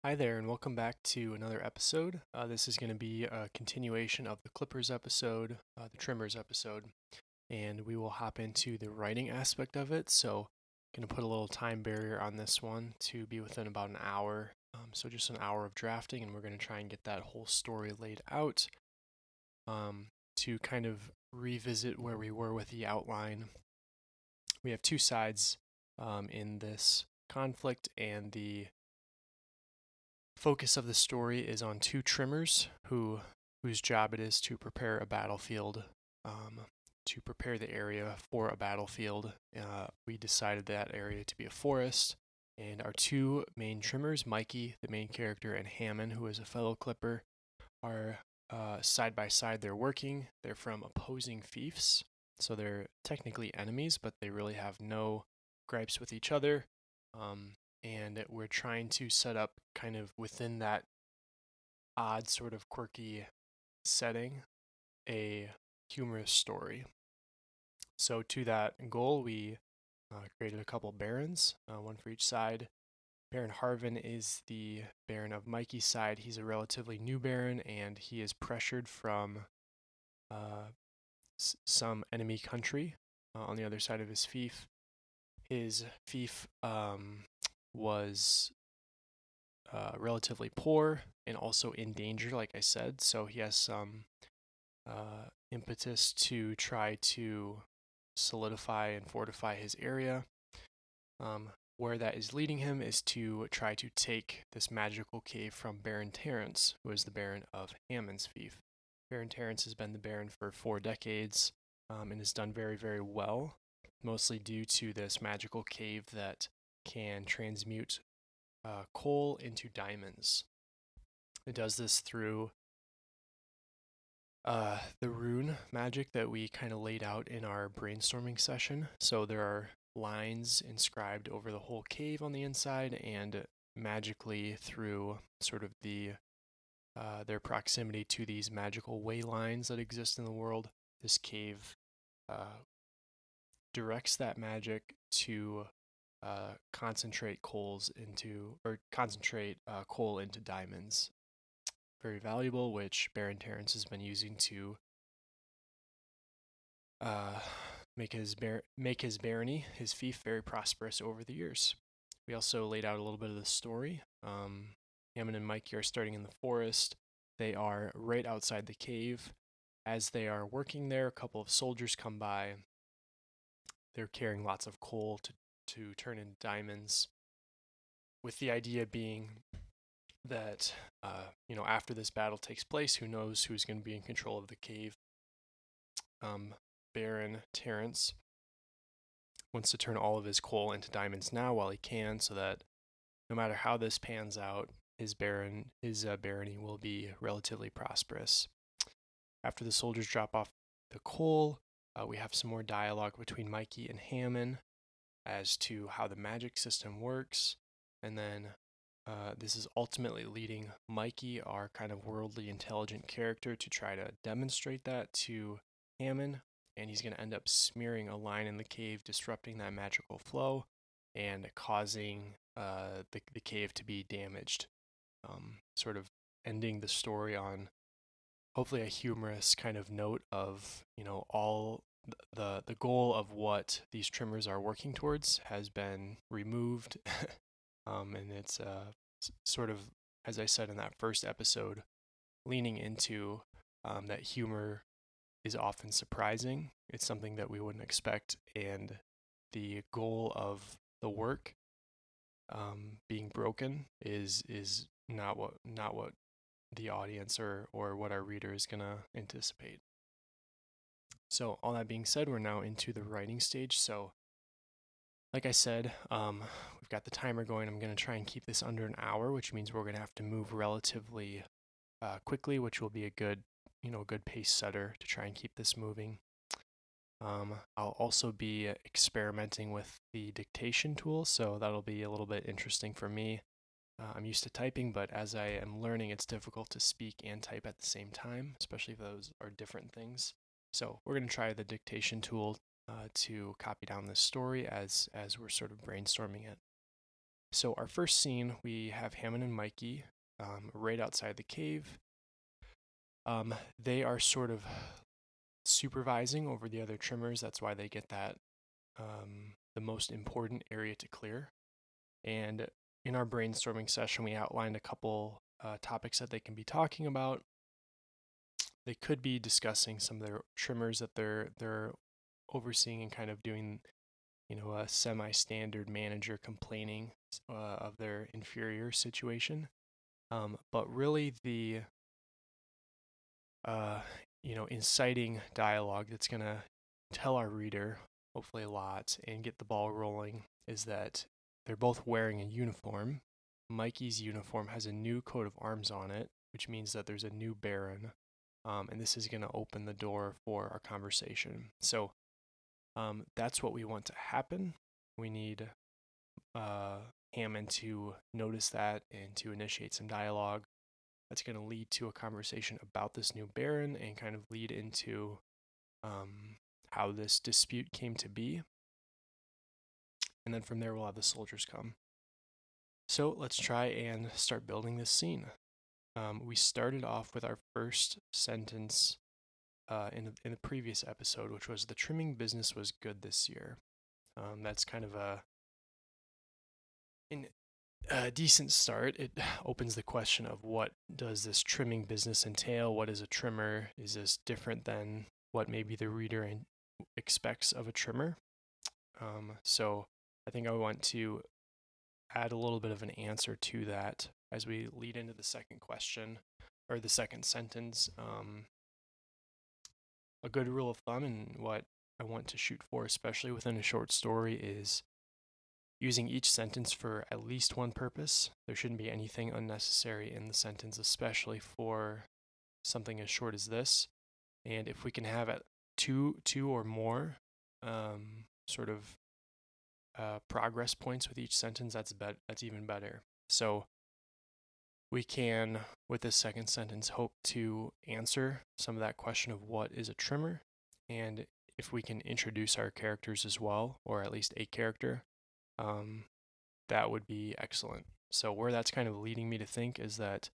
Hi there, and welcome back to another episode. This is going to be a continuation of the Clippers episode, the Trimmers episode, and we will hop into the writing aspect of it. So, going to put a little time barrier on this one to be within about an hour. So, just an hour of drafting, and we're going to try and get that whole story laid out um, to kind of revisit where we were with the outline. We have two sides in this conflict, and the focus of the story is on two trimmers whose job it is to prepare a battlefield, um, to prepare the area for a battlefield. We decided that area to be a forest, and our two main trimmers, Mikey, the main character, and Hammond, who is a fellow clipper, are side by side. They're working. They're from opposing fiefs, so they're technically enemies, but they really have no gripes with each other. And we're trying to set up kind of within that odd, sort of quirky setting a humorous story. So, to that goal, we created a couple barons, one for each side. Baron Harvin is the Baron of Mikey's side. He's a relatively new Baron, and he is pressured from uh, some enemy country on the other side of his fief. His fief was relatively poor and also in danger, like I said. So he has some impetus to try to solidify and fortify his area. Where that is leading him is to try to take this magical cave from Baron Terence, who is the Baron of Hammond's fief. Baron Terence has been the Baron for 4 decades and has done very, very well, mostly due to this magical cave that can transmute coal into diamonds. It does this through the rune magic that we kind of laid out in our brainstorming session. So there are lines inscribed over the whole cave on the inside, and magically through sort of their proximity to these magical way lines that exist in the world, this cave directs that magic to concentrate coal into diamonds. Very valuable, which Baron Terence has been using to uh, make his barony, his fief, very prosperous over the years. We also laid out a little bit of the story. Hammond and Mikey are starting in the forest. They are right outside the cave. As they are working there, a couple of soldiers come by. They're carrying lots of coal to turn into diamonds, with the idea being that after this battle takes place, who knows who's going to be in control of the cave. Baron Terence wants to turn all of his coal into diamonds now while he can, so that no matter how this pans out, his barony will be relatively prosperous. After the soldiers drop off the coal, we have some more dialogue between Mikey and Hammond as to how the magic system works, and then this is ultimately leading Mikey, our kind of worldly intelligent character, to try to demonstrate that to Hammond, and he's going to end up smearing a line in the cave, disrupting that magical flow, and causing the cave to be damaged. Sort of ending the story on hopefully a humorous kind of note of all the goal of what these trimmers are working towards has been removed. And it's sort of, as I said in that first episode, leaning into that humor is often surprising. It's something that we wouldn't expect, and the goal of the work being broken is not what the audience or what our reader is gonna anticipate. So all that being said, we're now into the writing stage. So like I said, we've got the timer going. I'm going to try and keep this under an hour, which means we're going to have to move relatively quickly, which will be a good pace setter to try and keep this moving. I'll also be experimenting with the dictation tool, so that'll be a little bit interesting for me. I'm used to typing, but as I am learning, it's difficult to speak and type at the same time, especially if those are different things. So we're going to try the dictation tool to copy down this story as we're sort of brainstorming it. So our first scene, we have Hammond and Mikey right outside the cave. They are sort of supervising over the other trimmers. That's why they get that the most important area to clear. And in our brainstorming session, we outlined a couple topics that they can be talking about. They could be discussing some of their trimmers that they're overseeing and kind of doing, a semi-standard manager complaining of their inferior situation. But really, the inciting dialogue that's going to tell our reader, hopefully a lot, and get the ball rolling is that they're both wearing a uniform. Mikey's uniform has a new coat of arms on it, which means that there's a new Baron, and this is going to open the door for our conversation. So that's what we want to happen. We need Hammond to notice that and to initiate some dialogue that's going to lead to a conversation about this new Baron and kind of lead into how this dispute came to be. And then from there, we'll have the soldiers come. So let's try and start building this scene. We started off with our first sentence in the previous episode, which was the trimming business was good this year. That's kind of a decent start. It opens the question of what does this trimming business entail? What is a trimmer? Is this different than what maybe the reader expects of a trimmer? So I think I want to add a little bit of an answer to that as we lead into the second question or the second sentence. A good rule of thumb and what I want to shoot for, especially within a short story, is using each sentence for at least one purpose. There shouldn't be anything unnecessary in the sentence, especially for something as short as this. And if we can have two or more sort of progress points with each sentence, that's even better. So we can, with this second sentence, hope to answer some of that question of what is a trimmer, and if we can introduce our characters as well, or at least a character, that would be excellent. So where that's kind of leading me to think is that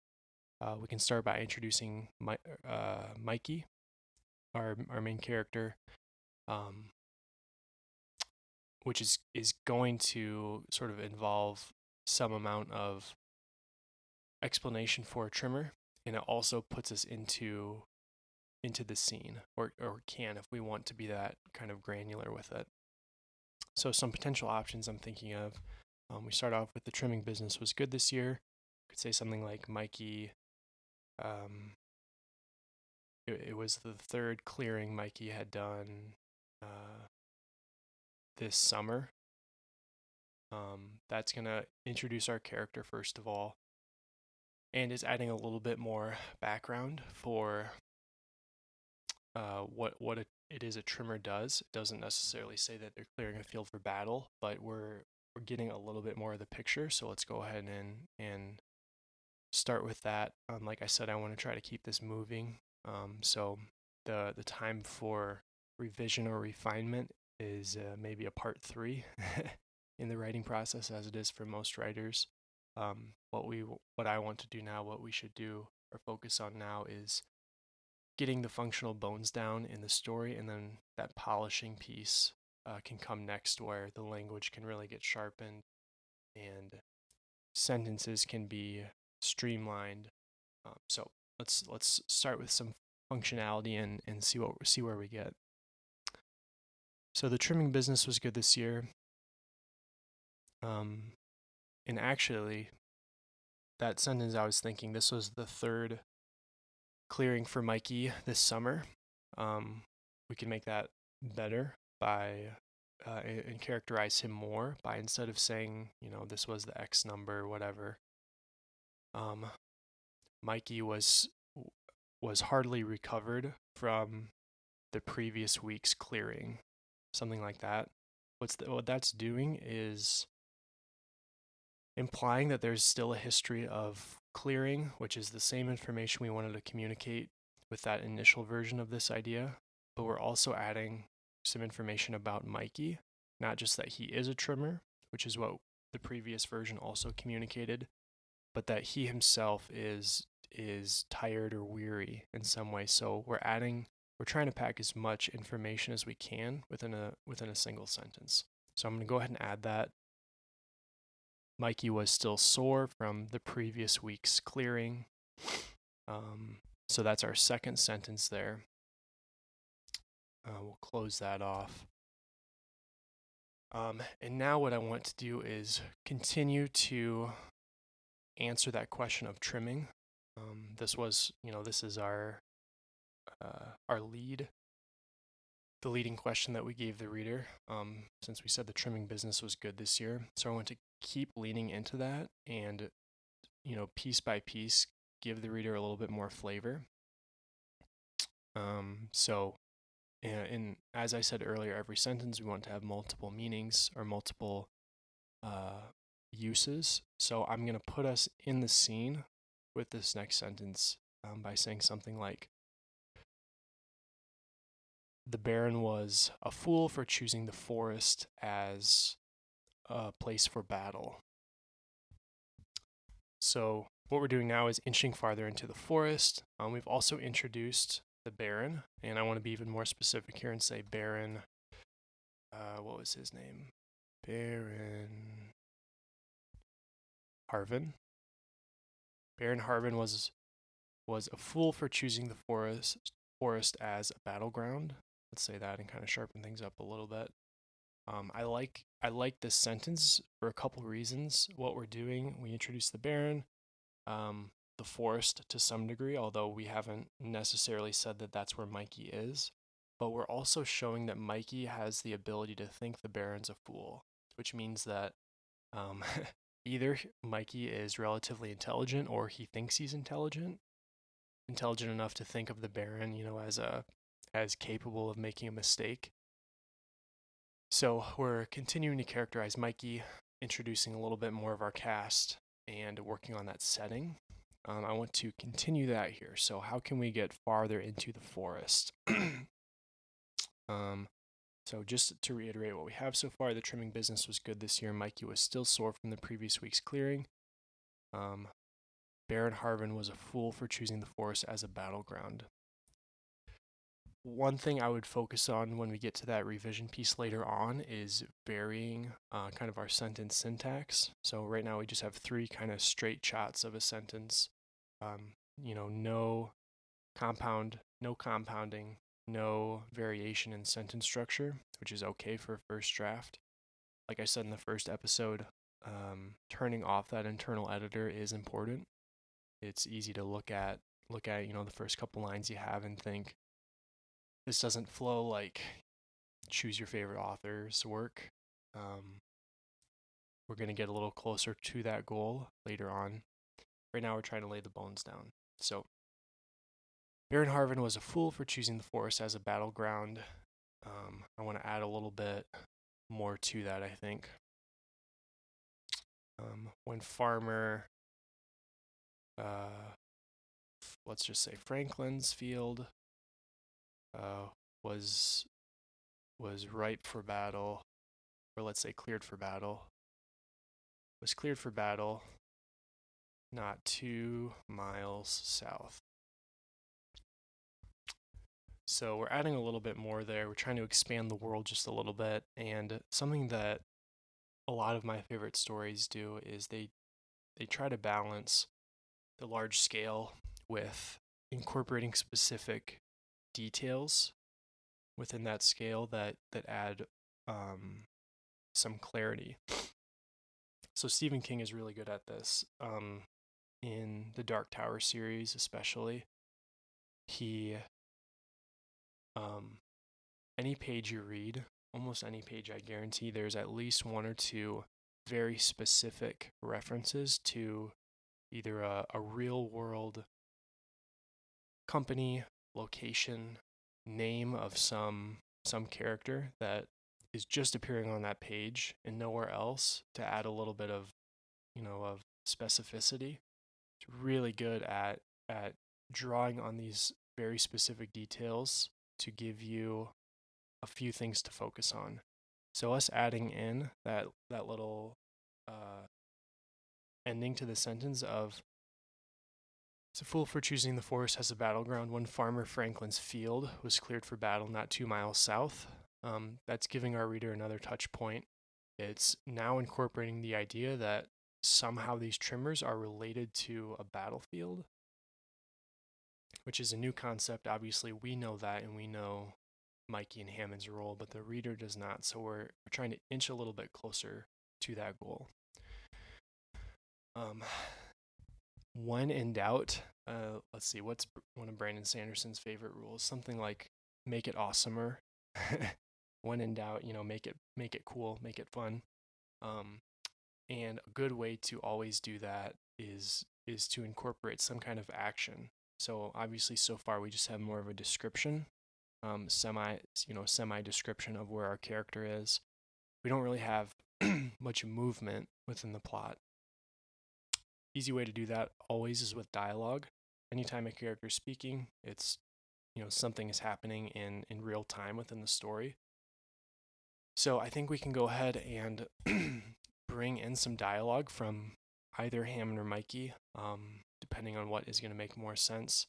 we can start by introducing Mikey, our main character, which is going to sort of involve some amount of explanation for a trimmer, and it also puts us into the scene, or can if we want to be that kind of granular with it. So some potential options I'm thinking of. We start off with the trimming business was good this year. Could say something like Mikey. It was the third clearing Mikey had done this summer. That's gonna introduce our character first of all, and is adding a little bit more background for what it is a trimmer does. It doesn't necessarily say that they're clearing a field for battle, but we're getting a little bit more of the picture. So let's go ahead and start with that. Like I said, I want to try to keep this moving. So the time for revision or refinement is maybe a part 3 in the writing process, as it is for most writers. What I want to do now, what we should do or focus on now, is getting the functional bones down in the story, and then that polishing piece can come next, where the language can really get sharpened and sentences can be streamlined. So let's start with some functionality and see where we get. So the trimming business was good this year, and actually, that sentence I was thinking, this was the third clearing for Mikey this summer. We can make that better by and characterize him more by, instead of saying, this was the X number, whatever. Mikey was hardly recovered from the previous week's clearing, something like that. What that's doing is implying that there's still a history of clearing, which is the same information we wanted to communicate with that initial version of this idea, but we're also adding some information about Mikey, not just that he is a trimmer, which is what the previous version also communicated, but that he himself is tired or weary in some way. So we're trying to pack as much information as we can within a single sentence. So I'm going to go ahead and add that. Mikey was still sore from the previous week's clearing. So that's our second sentence there. We'll close that off. And now what I want to do is continue to answer that question of trimming. This is our lead, the leading question that we gave the reader, since we said the trimming business was good this year. So I want to keep leaning into that and, piece by piece, give the reader a little bit more flavor. And as I said earlier, every sentence we want to have multiple meanings or multiple uses. So I'm going to put us in the scene with this next sentence by saying something like, the Baron was a fool for choosing the forest as a place for battle. So what we're doing now is inching farther into the forest. We've also introduced the Baron, and I want to be even more specific here and say Baron, what was his name? Baron Harvin. Baron Harvin was a fool for choosing the forest as a battleground. Let's say that and kind of sharpen things up a little bit. I like this sentence for a couple reasons. What we're doing, we introduce the Baron, the forest to some degree, although we haven't necessarily said that that's where Mikey is. But we're also showing that Mikey has the ability to think the Baron's a fool, which means that either Mikey is relatively intelligent or he thinks he's intelligent enough to think of the Baron, as capable of making a mistake. So we're continuing to characterize Mikey, introducing a little bit more of our cast and working on that setting. I want to continue that here. So how can we get farther into the forest? So just to reiterate what we have so far, the trimming business was good this year. Mikey was still sore from the previous week's clearing. Baron Harvin was a fool for choosing the forest as a battleground. One thing I would focus on when we get to that revision piece later on is varying kind of our sentence syntax. So right now we just have 3 kind of straight shots of a sentence. No compounding, no variation in sentence structure, which is okay for a first draft. Like I said in the first episode, turning off that internal editor is important. It's easy to look at the first couple lines you have and think, this doesn't flow like choose your favorite author's work. We're going to get a little closer to that goal later on. Right now we're trying to lay the bones down. So Baron Harvin was a fool for choosing the forest as a battleground. I want to add a little bit more to that, I think. When Farmer, let's just say Franklin's field, was ripe for battle, or let's say cleared for battle, was cleared for battle not 2 miles south. So we're adding a little bit more there. We're trying to expand the world just a little bit, and something that a lot of my favorite stories do is they try to balance the large scale with incorporating specific details within that scale that add some clarity. So Stephen King is really good at this. In the Dark Tower series especially, he any page you read, almost any page, I guarantee there's at least 1 or 2 very specific references to either a real world company, location, name of some character that is just appearing on that page and nowhere else, to add a little bit of specificity. It's really good at drawing on these very specific details to give you a few things to focus on. So us adding in that little ending to the sentence of, "It's a fool for choosing the forest as a battleground when Farmer Franklin's field was cleared for battle not 2 miles south." That's giving our reader another touch point. It's now incorporating the idea that somehow these trimmers are related to a battlefield, which is a new concept. Obviously, we know that, and we know Mikey and Hammond's role, but the reader does not. So we're trying to inch a little bit closer to that goal. When in doubt, let's see, what's one of Brandon Sanderson's favorite rules? Something like make it awesomer. When in doubt, make it cool, make it fun. And a good way to always do that is to incorporate some kind of action. So obviously, so far we just have more of a description, semi description of where our character is. We don't really have much movement within the plot. Easy way to do that always is with dialogue. Anytime a character is speaking, it's something is happening in real time within the story. So I think we can go ahead and bring in some dialogue from either Hammond or Mikey, depending on what is going to make more sense.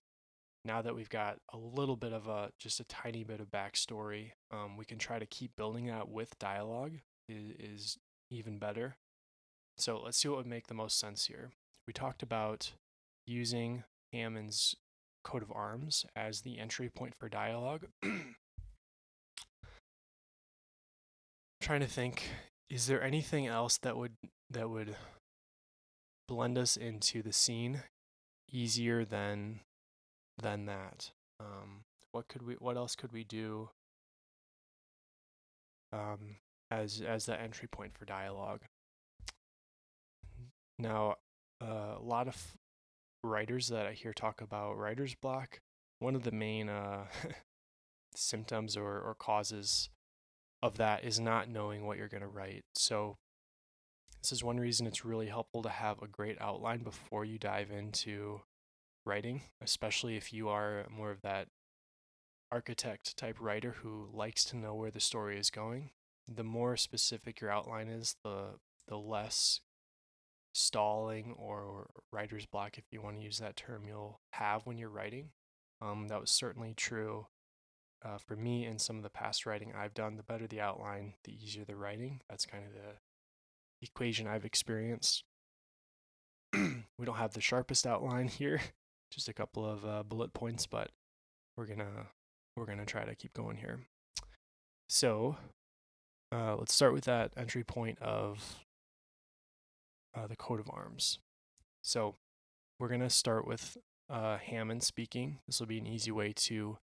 Now that we've got a little bit of just a tiny bit of backstory, we can try to keep building that with dialogue is even better. So let's see what would make the most sense here. We talked about using Hammond's coat of arms as the entry point for dialogue. Trying to think, is there anything else that would blend us into the scene easier than that? What else could we do as that entry point for dialogue? Now, a lot of writers that I hear talk about writer's block. One of the main symptoms or causes of that is not knowing what you're going to write. So this is one reason it's really helpful to have a great outline before you dive into writing, especially if you are more of that architect type writer who likes to know where the story is going. The more specific your outline is, the less stalling or writer's block, if you want to use that term, you'll have when you're writing. That was certainly true for me in some of the past writing I've done. The better the outline, the easier the writing. That's kind of the equation I've experienced. We don't have the sharpest outline here, just a couple of bullet points, but we're gonna try to keep going here. So let's start with that entry point of the coat of arms. So we're gonna start with Hammond speaking. This will be an easy way to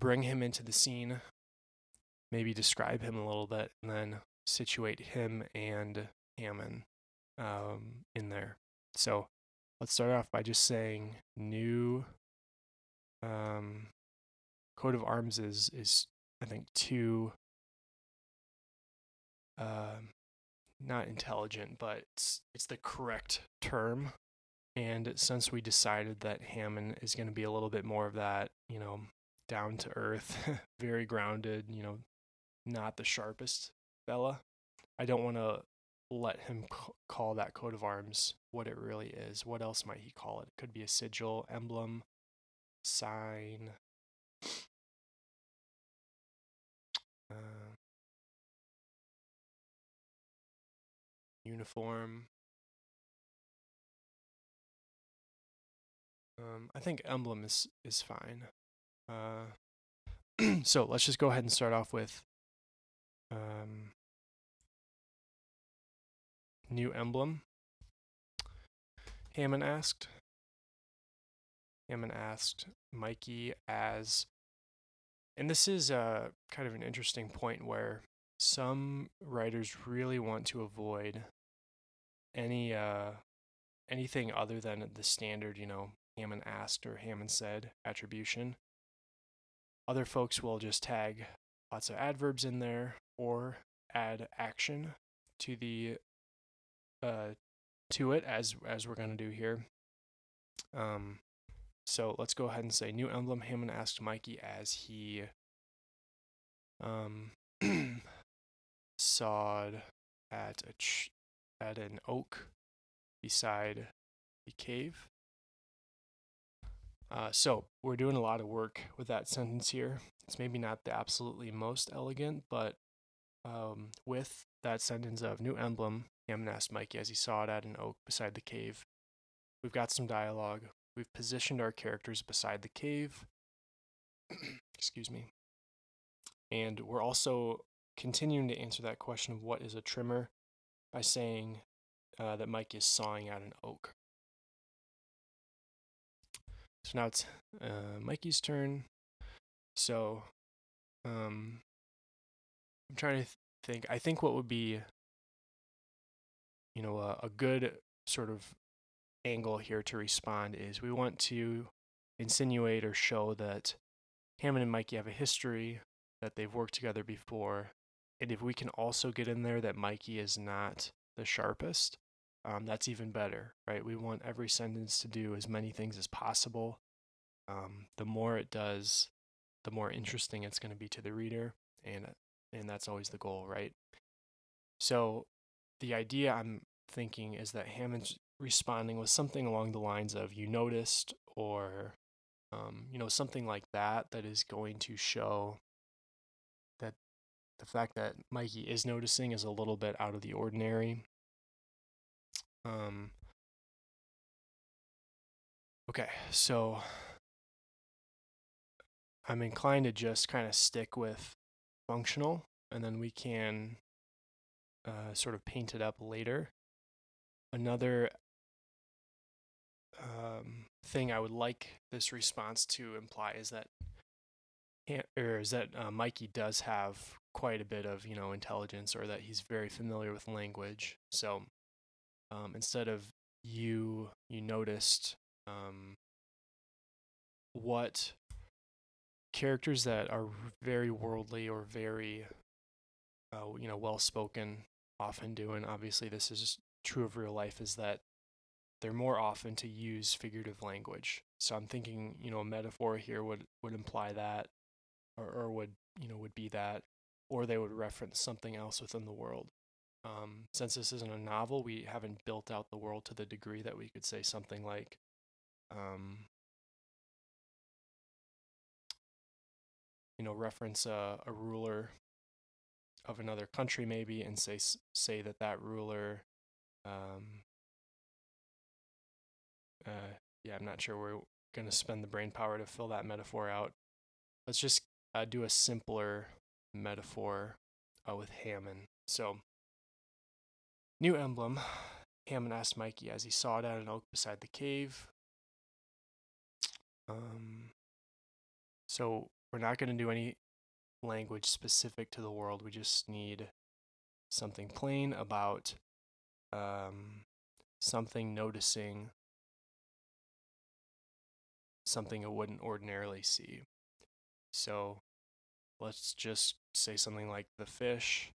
bring him into the scene, maybe describe him a little bit, and then situate him and Hammond in there. So let's start off by just saying new coat of arms is I think too not intelligent, but it's the correct term. And since we decided that Hammond is going to be a little bit more of that, down to earth, very grounded, not the sharpest fella, I don't want to let him call that coat of arms what it really is. What else might he call it? It could be a sigil, emblem, sign, uniform. I think emblem is fine. So let's just go ahead and start off with new emblem. Hammond asked Mikey as, and this is kind of an interesting point where some writers really want to avoid anything other than the standard, Hammond asked or Hammond said attribution. Other folks will just tag lots of adverbs in there or add action to the to it as we're going to do here. So let's go ahead and say new emblem. Hammond asked Mikey as he sawed at at an oak beside the cave. So we're doing a lot of work with that sentence here. It's maybe not the absolutely most elegant, but with that sentence of new emblem, Hammond asked Mikey as he saw it at an oak beside the cave. We've got some dialogue. We've positioned our characters beside the cave. Excuse me. And we're also continuing to answer that question of what is a trimmer by saying that Mike is sawing out an oak. So now it's Mikey's turn. So I'm trying to think. I think what would be, a good sort of angle here to respond is we want to insinuate or show that Hammond and Mikey have a history, that they've worked together before, and if we can also get in there that Mikey is not the sharpest, that's even better, right? We want every sentence to do as many things as possible. The more it does, the more interesting it's going to be to the reader, and that's always the goal, right? So the idea I'm thinking is that Hammond's responding with something along the lines of "you noticed," or something like that is going to show that the fact that Mikey is noticing is a little bit out of the ordinary. Okay, so I'm inclined to just kind of stick with functional, and then we can sort of paint it up later. Another thing I would like this response to imply is that Mikey does have quite a bit of intelligence, or that he's very familiar with language. So instead of you noticed, what characters that are very worldly or very well spoken often do, and obviously this is true of real life, is that they're more often to use figurative language. So I'm thinking, a metaphor here would imply that, or would be that, or they would reference something else within the world. Since this isn't a novel, we haven't built out the world to the degree that we could say something like, reference a ruler of another country maybe, and say that ruler, I'm not sure we're going to spend the brain power to fill that metaphor out. Let's just do a simpler metaphor with Hammond. So, new emblem, Hammond asked Mikey as he saw it at an oak beside the cave. So we're not going to do any language specific to the world. We just need something plain about something noticing something it wouldn't ordinarily see. So let's just say something like the fish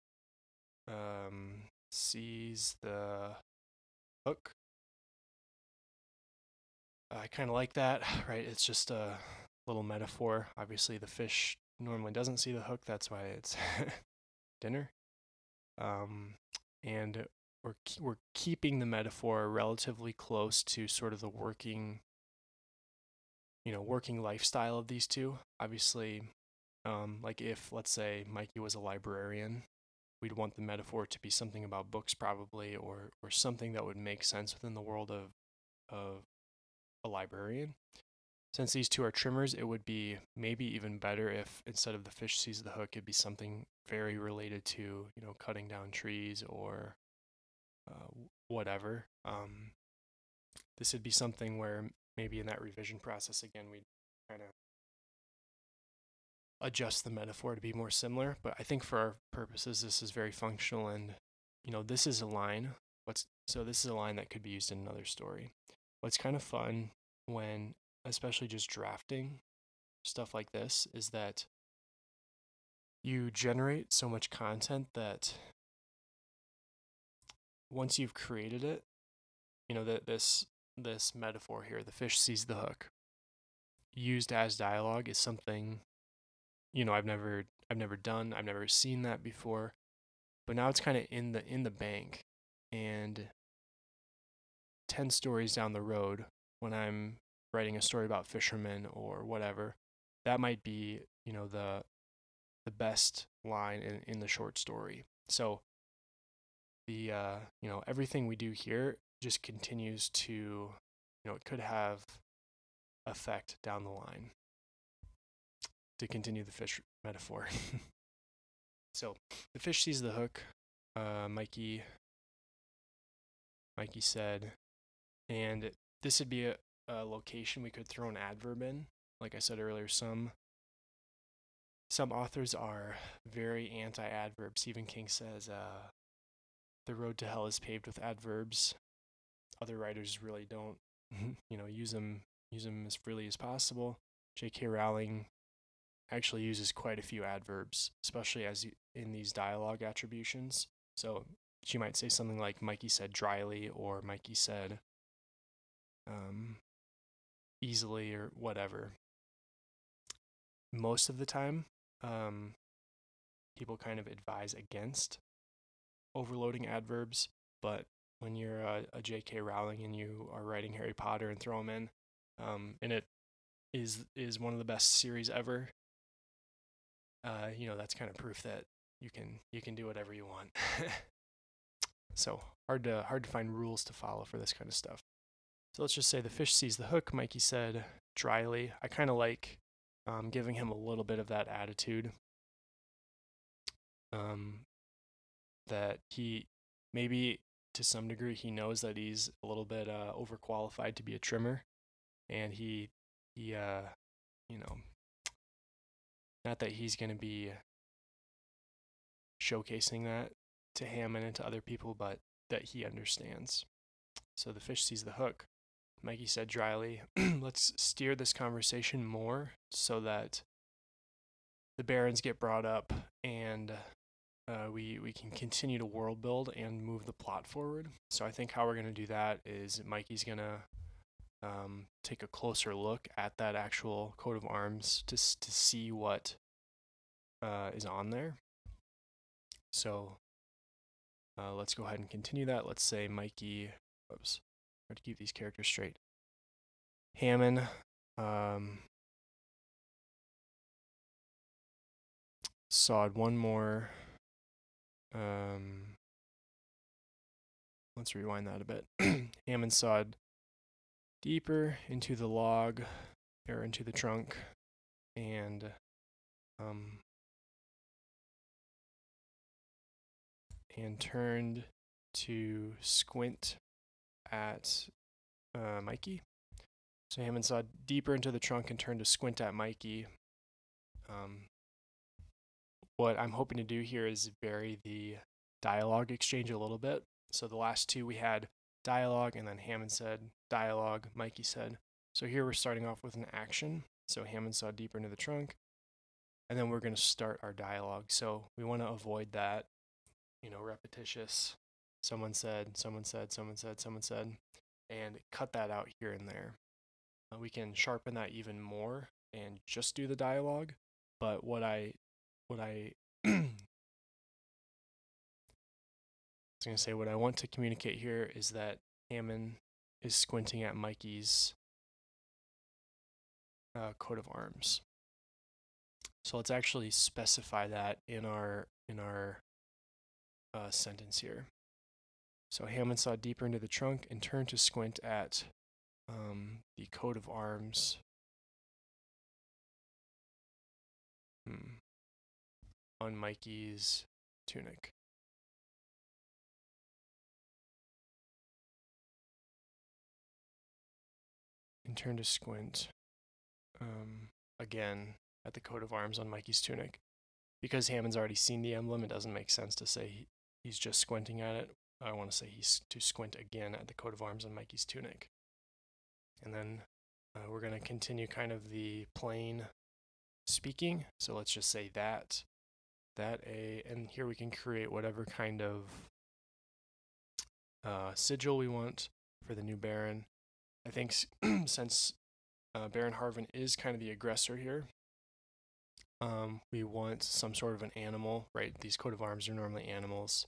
sees the hook. I kind of like that, right? It's just a little metaphor. Obviously, the fish normally doesn't see the hook. That's why it's dinner. And we're keeping the metaphor relatively close to sort of the working lifestyle of these two. Obviously, like if, let's say, Mikey was a librarian, we'd want the metaphor to be something about books probably, or something that would make sense within the world of a librarian. Since these two are trimmers, it would be maybe even better if instead of the fish sees the hook, it'd be something very related to, cutting down trees or whatever. This would be something where maybe in that revision process, again, we'd kind of adjust the metaphor to be more similar. But I think for our purposes, this is very functional, and this is a line. So this is a line that could be used in another story. What's kind of fun when, especially just drafting stuff like this, is that you generate so much content that once you've created it, that this metaphor here, the fish sees the hook, used as dialogue, is something I've never done. I've never seen that before, but now it's kind of in the bank. and 10 stories down the road, when I'm writing a story about fishermen or whatever, that might be, the best line in the short story. So the everything we do here just continues to, it could have effect down the line, to continue the fish metaphor. So the fish sees the hook, Mikey said, and this would be a location we could throw an adverb in. Like I said earlier, some authors are very anti-adverb. Stephen King says the road to hell is paved with adverbs. Other writers really don't, use them as freely as possible. J.K. Rowling actually uses quite a few adverbs, especially in these dialogue attributions. So she might say something like Mikey said dryly, or Mikey said easily, or whatever. Most of the time, people kind of advise against overloading adverbs, but when you're a J.K. Rowling and you are writing Harry Potter and throw them in, and it is one of the best series ever, that's kind of proof that you can do whatever you want. So hard to find rules to follow for this kind of stuff. So let's just say the fish sees the hook, Mikey said dryly. I kind of like giving him a little bit of that attitude. That he, maybe to some degree, he knows that he's a little bit overqualified to be a trimmer, and he not that he's going to be showcasing that to Hammond and to other people, but that he understands. So the fish sees the hook. Mikey said dryly, let's steer this conversation more so that the barons get brought up and we can continue to world build and move the plot forward. So I think how we're going to do that is Mikey's going to take a closer look at that actual coat of arms to see what is on there. So let's go ahead and continue that. Let's say Mikey, try to keep these characters straight. Hammond sawed one more. Let's rewind that a bit. Hammond sawed deeper into the log, or into the trunk, and turned to squint at Mikey. So Hammond sawed deeper into the trunk and turned to squint at Mikey. What I'm hoping to do here is vary the dialogue exchange a little bit. So the last two we had dialogue, and then Hammond said dialogue, Mikey said. So here we're starting off with an action. So Hammond sawed deeper into the trunk, and then we're going to start our dialogue. So we want to avoid that, repetitious someone said, someone said, someone said, someone said, and cut that out here and there. We can sharpen that even more and just do the dialogue. But what I was going to say, what I want to communicate here is that Hammond is squinting at Mikey's coat of arms. So let's actually specify that in our sentence here. So Hammond saw deeper into the trunk and turned to squint at the coat of arms on Mikey's tunic. And turned to squint again at the coat of arms on Mikey's tunic. Because Hammond's already seen the emblem, it doesn't make sense to say he's just squinting at it. I want to say he's to squint again at the coat of arms on Mikey's tunic. And then we're going to continue kind of the plain speaking. So let's just say that and here we can create whatever kind of sigil we want for the new Baron. I think since Baron Harvin is kind of the aggressor here, we want some sort of an animal, right? These coat of arms are normally animals.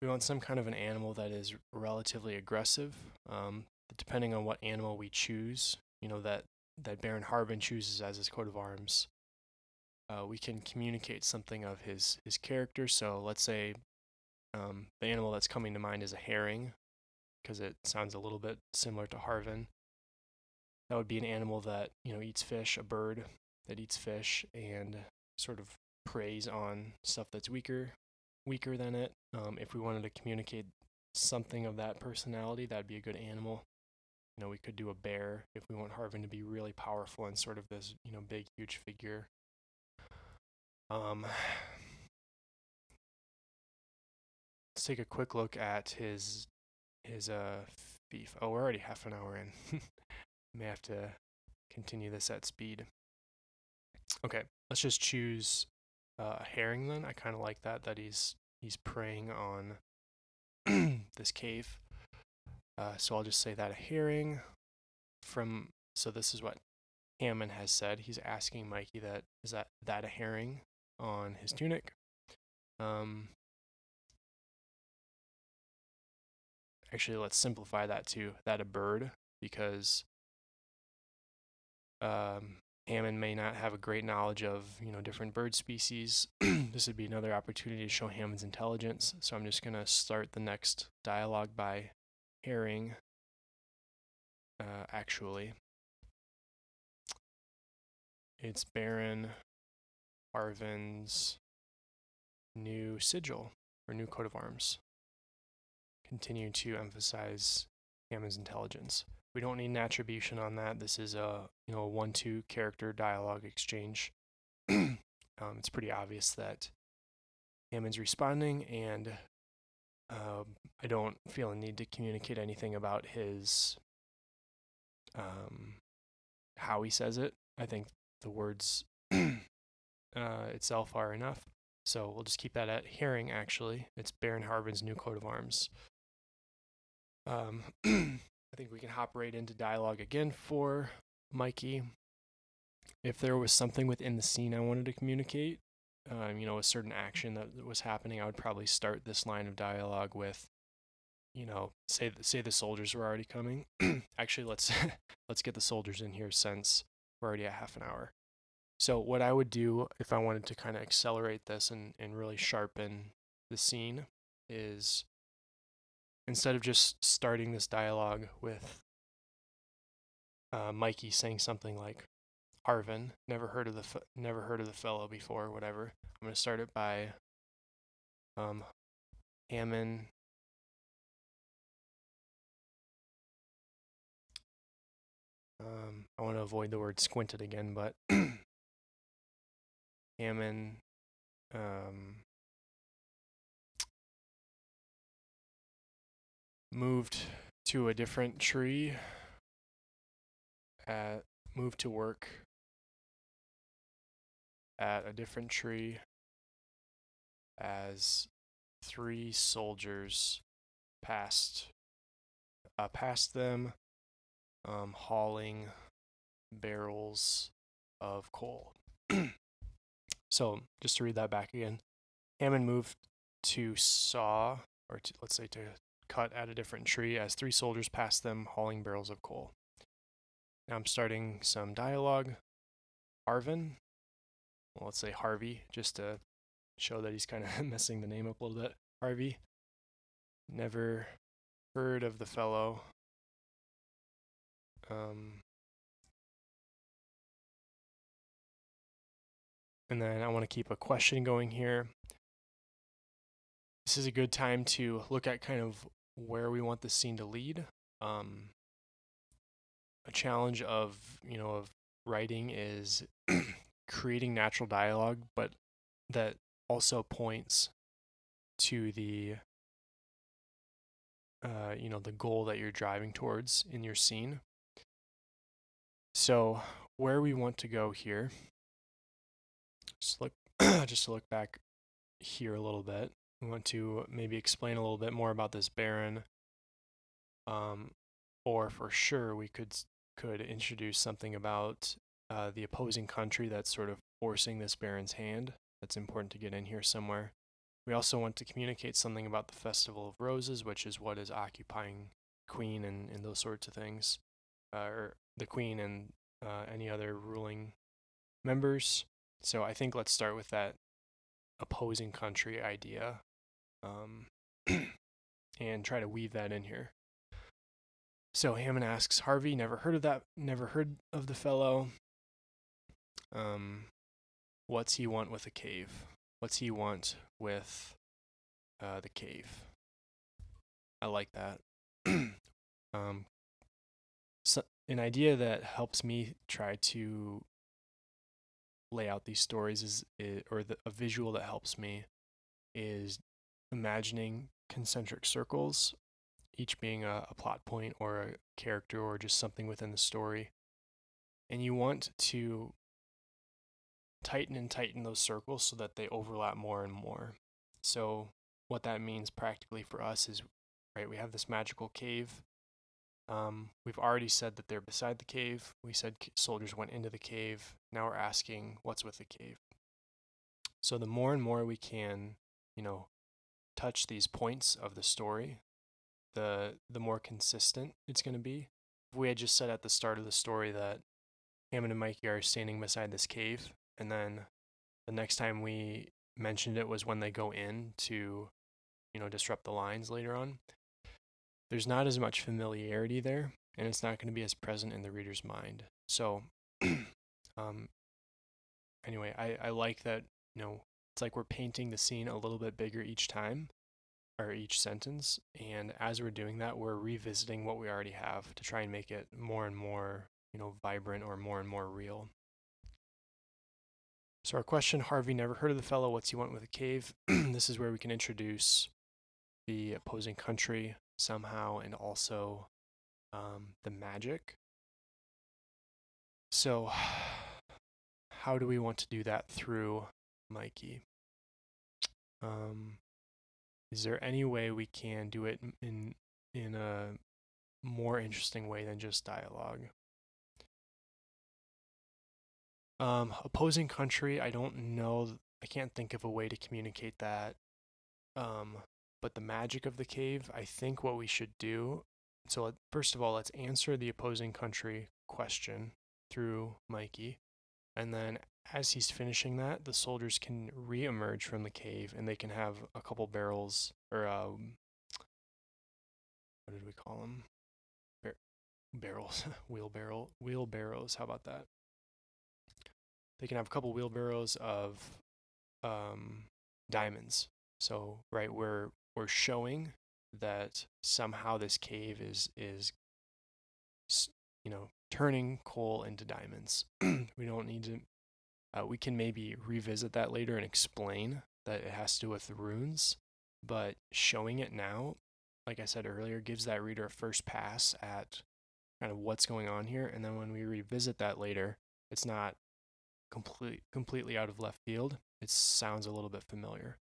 We want some kind of an animal that is relatively aggressive. Depending on what animal we choose, that Baron Harvin chooses as his coat of arms, we can communicate something of his character. So let's say the animal that's coming to mind is a herring, because it sounds a little bit similar to Harvin. That would be an animal that eats fish, a bird that eats fish and sort of preys on stuff that's weaker than it. If we wanted to communicate something of that personality, that'd be a good animal. We could do a bear if we want Harvin to be really powerful and sort of this big huge figure. Let's take a quick look at his fief. Oh, we're already half an hour in. May have to continue this at speed. Okay, let's just choose a herring then. I kind of like that he's preying on this cave. So I'll just say that a herring so this is what Hammond has said. He's asking Mikey is that a herring on his tunic. Actually, let's simplify that to that a bird, because Hammond may not have a great knowledge of different bird species. This would be another opportunity to show Hammond's intelligence. So I'm just gonna start the next dialogue by herring. Actually, it's Baron Harvin's new sigil or new coat of arms. Continue to emphasize Hammond's intelligence. We don't need an attribution on that. This is a 1-2 character dialogue exchange. It's pretty obvious that Hammond's responding, and I don't feel a need to communicate anything about his how he says it. I think the words itself are enough. So we'll just keep that at herring. Actually, it's Baron Harvin's new coat of arms. I think we can hop right into dialogue again for Mikey. If there was something within the scene I wanted to communicate, a certain action that was happening, I would probably start this line of dialogue with, say the soldiers were already coming. Actually, let's get the soldiers in here since we're already at half an hour. So what I would do if I wanted to kind of accelerate this and really sharpen the scene is, instead of just starting this dialogue with Mikey saying something like, Harvin, never heard of the fellow before, whatever, I'm going to start it by Hammond. I want to avoid the word squinted again, but Hammond moved to a different tree, moved to work at a different tree as 3 soldiers passed them, hauling barrels of coal. So just to read that back again, Hammond moved to saw, or let's say to cut at a different tree as 3 soldiers passed them hauling barrels of coal. Now I'm starting some dialogue. Harvin, well, let's say Harvey, just to show that he's kind of messing the name up a little bit. Harvey, never heard of the fellow. And then I want to keep a question going here. This is a good time to look at kind of where we want the scene to lead. A challenge of writing is creating natural dialogue, but that also points to the the goal that you're driving towards in your scene. So where we want to go here, just to look back here a little bit, we want to maybe explain a little bit more about this Baron, or for sure we could introduce something about the opposing country that's sort of forcing this Baron's hand. That's important to get in here somewhere. We also want to communicate something about the Festival of Roses, which is what is occupying Queen and those sorts of things, or the Queen and any other ruling members. So I think let's start with that opposing country idea, and try to weave that in here. So Hammond asks Harvey, never heard of the fellow. What's he want with a cave? What's he want with the cave? I like that. So an idea that helps me try to lay out these stories a visual that helps me is imagining concentric circles, each being a plot point or a character or just something within the story. And you want to tighten those circles so that they overlap more and more. So what that means practically for us is, right, we have this magical cave. We've already said that they're beside the cave. We said soldiers went into the cave. Now we're asking what's with the cave. So the more and more we can, touch these points of the story, the more consistent it's going to be. If we had just said at the start of the story that Hammond and Mikey are standing beside this cave, and then the next time we mentioned it was when they go in to, disrupt the lines later on, there's not as much familiarity there, and it's not going to be as present in the reader's mind. So, anyway, I like that, it's like we're painting the scene a little bit bigger each time, or each sentence, and as we're doing that, we're revisiting what we already have to try and make it more and more, vibrant or more and more real. So our question, Harvey never heard of the fellow, what's he want with a cave? This is where we can introduce the opposing country somehow, and also the magic. So how do we want to do that through Mikey? Is there any way we can do it in a more interesting way than just dialogue? Opposing country, I don't know. I can't think of a way to communicate that. But the magic of the cave, I think what we should do. So first of all, let's answer the opposing country question through Mikey. And then as he's finishing that, the soldiers can re-emerge from the cave and they can have a couple barrels, or what did we call them? Barrels, wheelbarrows. How about that? They can have a couple wheelbarrows of diamonds. So right, we're showing that somehow this cave is turning coal into diamonds. We don't need to. We can maybe revisit that later and explain that it has to do with the runes, but showing it now, like I said earlier, gives that reader a first pass at kind of what's going on here, and then when we revisit that later, it's not completely out of left field. It sounds a little bit familiar.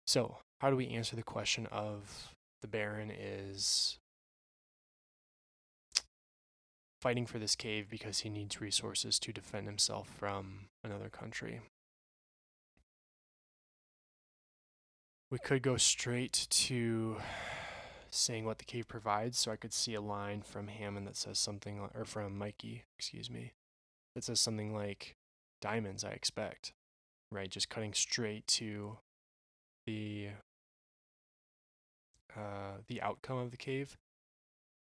So, how do we answer the question of the Baron is fighting for this cave because he needs resources to defend himself from another country? We could go straight to saying what the cave provides. So I could see a line from Hammond that says something, or from Mikey, excuse me, that says something like diamonds, I expect, right? Just cutting straight to the outcome of the cave.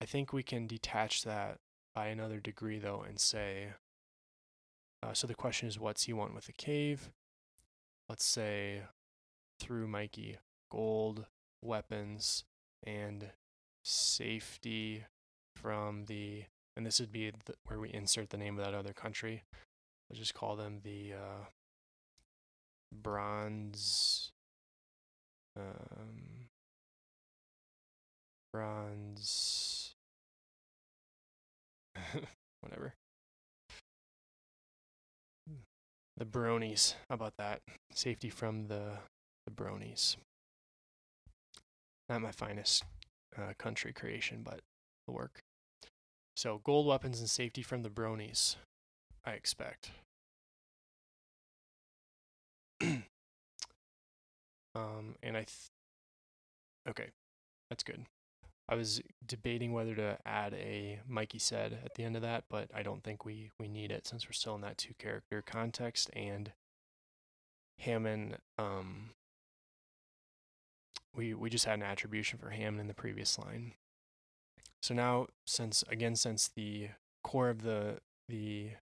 I think we can detach that by another degree though and say, so the question is, what's he want with the cave? Let's say through Mikey, gold, weapons, and safety from the, and this would be where we insert the name of that other country. Let's just call them the bronze whatever, the bronies. How about that? Safety from the bronies. Not my finest country creation, but it'll work. So gold, weapons, and safety from the bronies, I expect. And okay, that's good. I was debating whether to add a Mikey said at the end of that, but I don't think we need it since we're still in that 2-character context, and Hammond, we just had an attribution for Hammond in the previous line. So now, since the core of the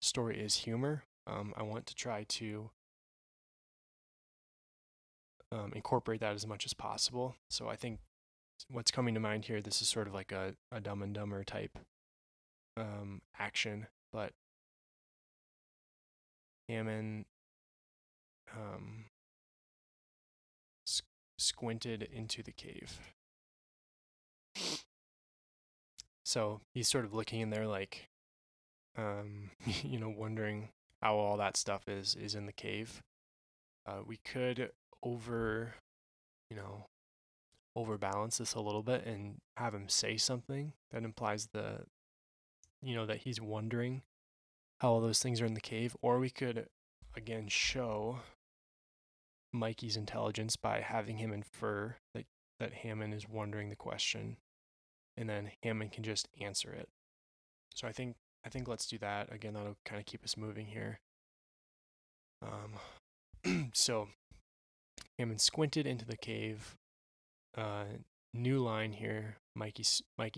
story is humor, I want to try to incorporate that as much as possible. So I think what's coming to mind here, this is sort of like a Dumb and Dumber type action, but Hammond squinted into the cave. So he's sort of looking in there like, wondering how all that stuff is in the cave. We could overbalance this a little bit and have him say something that implies that he's wondering how all those things are in the cave, or we could again show Mikey's intelligence by having him infer that Hammond is wondering the question, and then Hammond can just answer it. So I think let's do that. Again, that'll kind of keep us moving here. So Hammond squinted into the cave. New line here, Mikey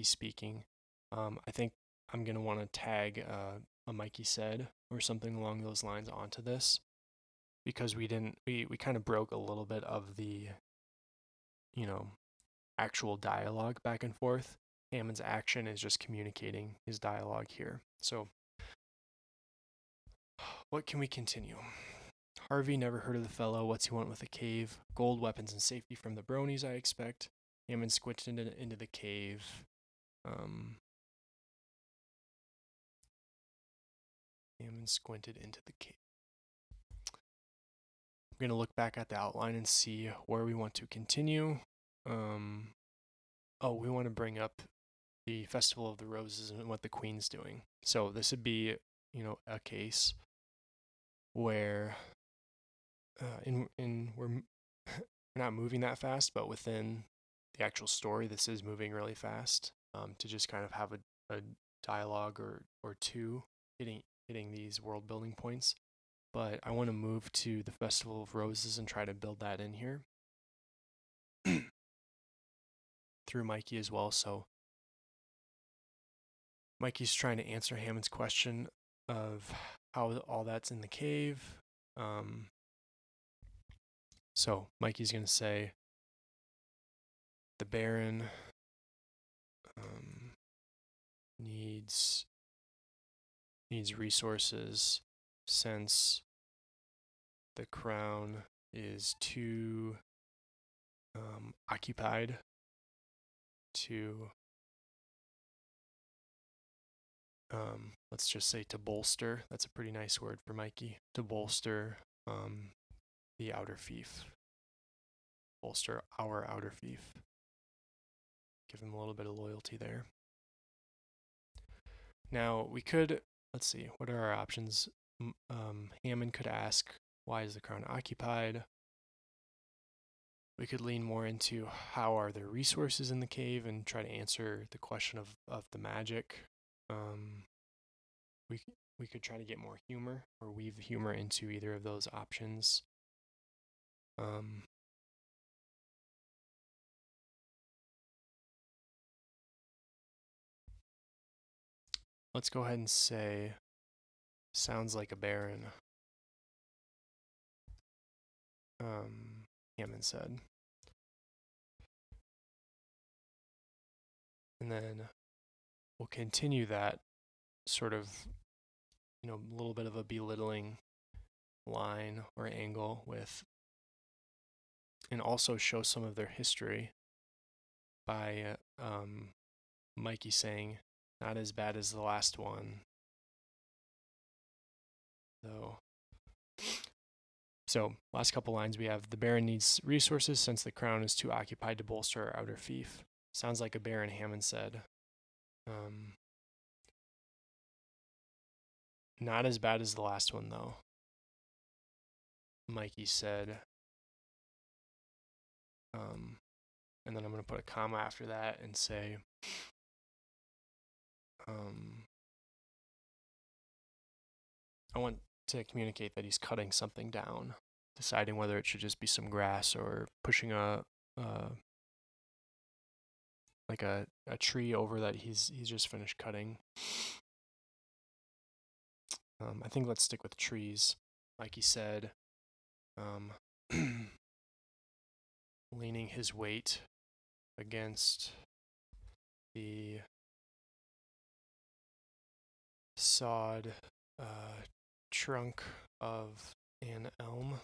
speaking. I think I'm gonna want to tag a Mikey said or something along those lines onto this, because we kind of broke a little bit of the actual dialogue back and forth. Hammond's action is just communicating his dialogue here. So what can we continue? Harvey never heard of the fellow. What's he want with a cave? Gold, weapons, and safety from the bronies, I expect. Hammond squinted into the cave. Hammond squinted into the cave. I'm going to look back at the outline and see where we want to continue. We want to bring up the Festival of the Roses and what the Queen's doing. So this would be, a case where we're not moving that fast, but within the actual story, this is moving really fast. To just kind of have a dialogue or two hitting these world building points. But I want to move to the Festival of Roses and try to build that in here through Mikey as well. So Mikey's trying to answer Hammond's question of how all that's in the cave. So Mikey's going to say the Baron needs resources since the crown is too occupied to let's just say to bolster. That's a pretty nice word for Mikey. To bolster the outer fief. Bolster our outer fief. Give him a little bit of loyalty there. Now we could, let's see, what are our options? Hammond could ask, why is the crown occupied? We could lean more into how are there resources in the cave and try to answer the question of the magic. We could try to get more humor or weave humor into either of those options. Let's go ahead and say, sounds like a baron. Hammond said. And then we'll continue that sort of, a little bit of a belittling line or angle with, and also show some of their history by Mikey saying, not as bad as the last one, though. So, last couple lines we have, the Baron needs resources since the crown is too occupied to bolster our outer fief. Sounds like a Baron, Hammond said. Not as bad as the last one, though, Mikey said. and then I'm going to put a comma after that and say, I want to communicate that he's cutting something down, deciding whether it should just be some grass or pushing like a tree over that he's just finished cutting. I think let's stick with trees, like he said. Leaning his weight against the sawed trunk of an elm.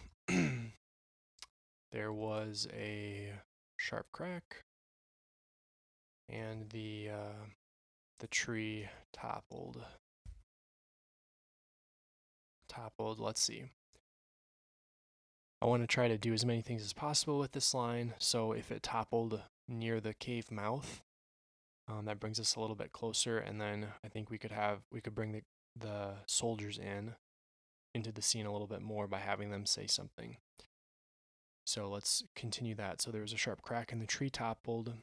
There was a sharp crack, and the tree toppled. Let's see. I want to try to do as many things as possible with this line. So if it toppled near the cave mouth, that brings us a little bit closer, and then I think we could bring the soldiers into the scene a little bit more by having them say something. So let's continue that. So there was a sharp crack and the tree toppled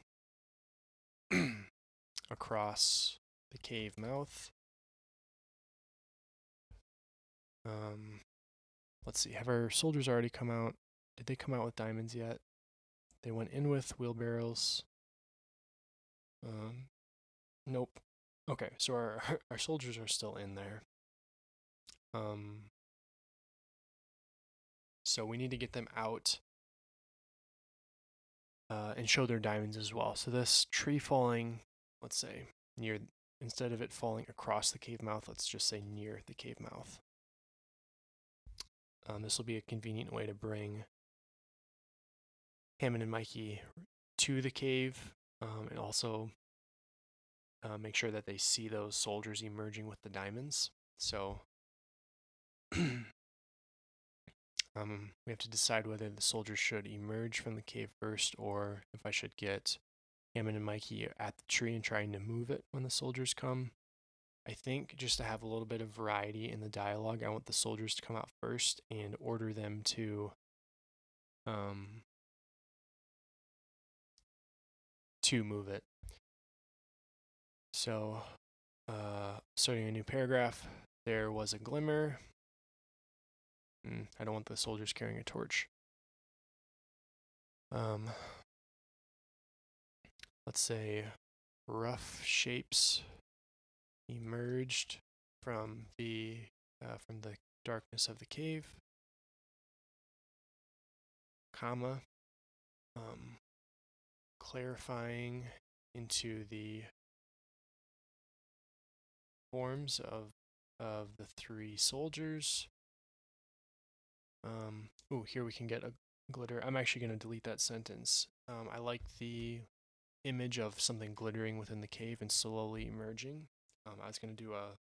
across the cave mouth. Let's see, have our soldiers already come out? Did they come out with diamonds yet? They went in with wheelbarrows. Nope. Okay, so our soldiers are still in there. So we need to get them out and show their diamonds as well. So this tree falling, let's say, instead of it falling across the cave mouth, let's just say near the cave mouth. This will be a convenient way to bring Hammond and Mikey to the cave, and also make sure that they see those soldiers emerging with the diamonds. So we have to decide whether the soldiers should emerge from the cave first, or if I should get Hammond and Mikey at the tree and trying to move it when the soldiers come. I think just to have a little bit of variety in the dialogue, I want the soldiers to come out first and order them to move it. So, starting a new paragraph, there was a glimmer. I don't want the soldiers carrying a torch. Let's say rough shapes emerged from the darkness of the cave, comma, clarifying into the forms of the three soldiers. Here we can get a glitter. I'm actually going to delete that sentence. I like the image of something glittering within the cave and slowly emerging. I was going to do a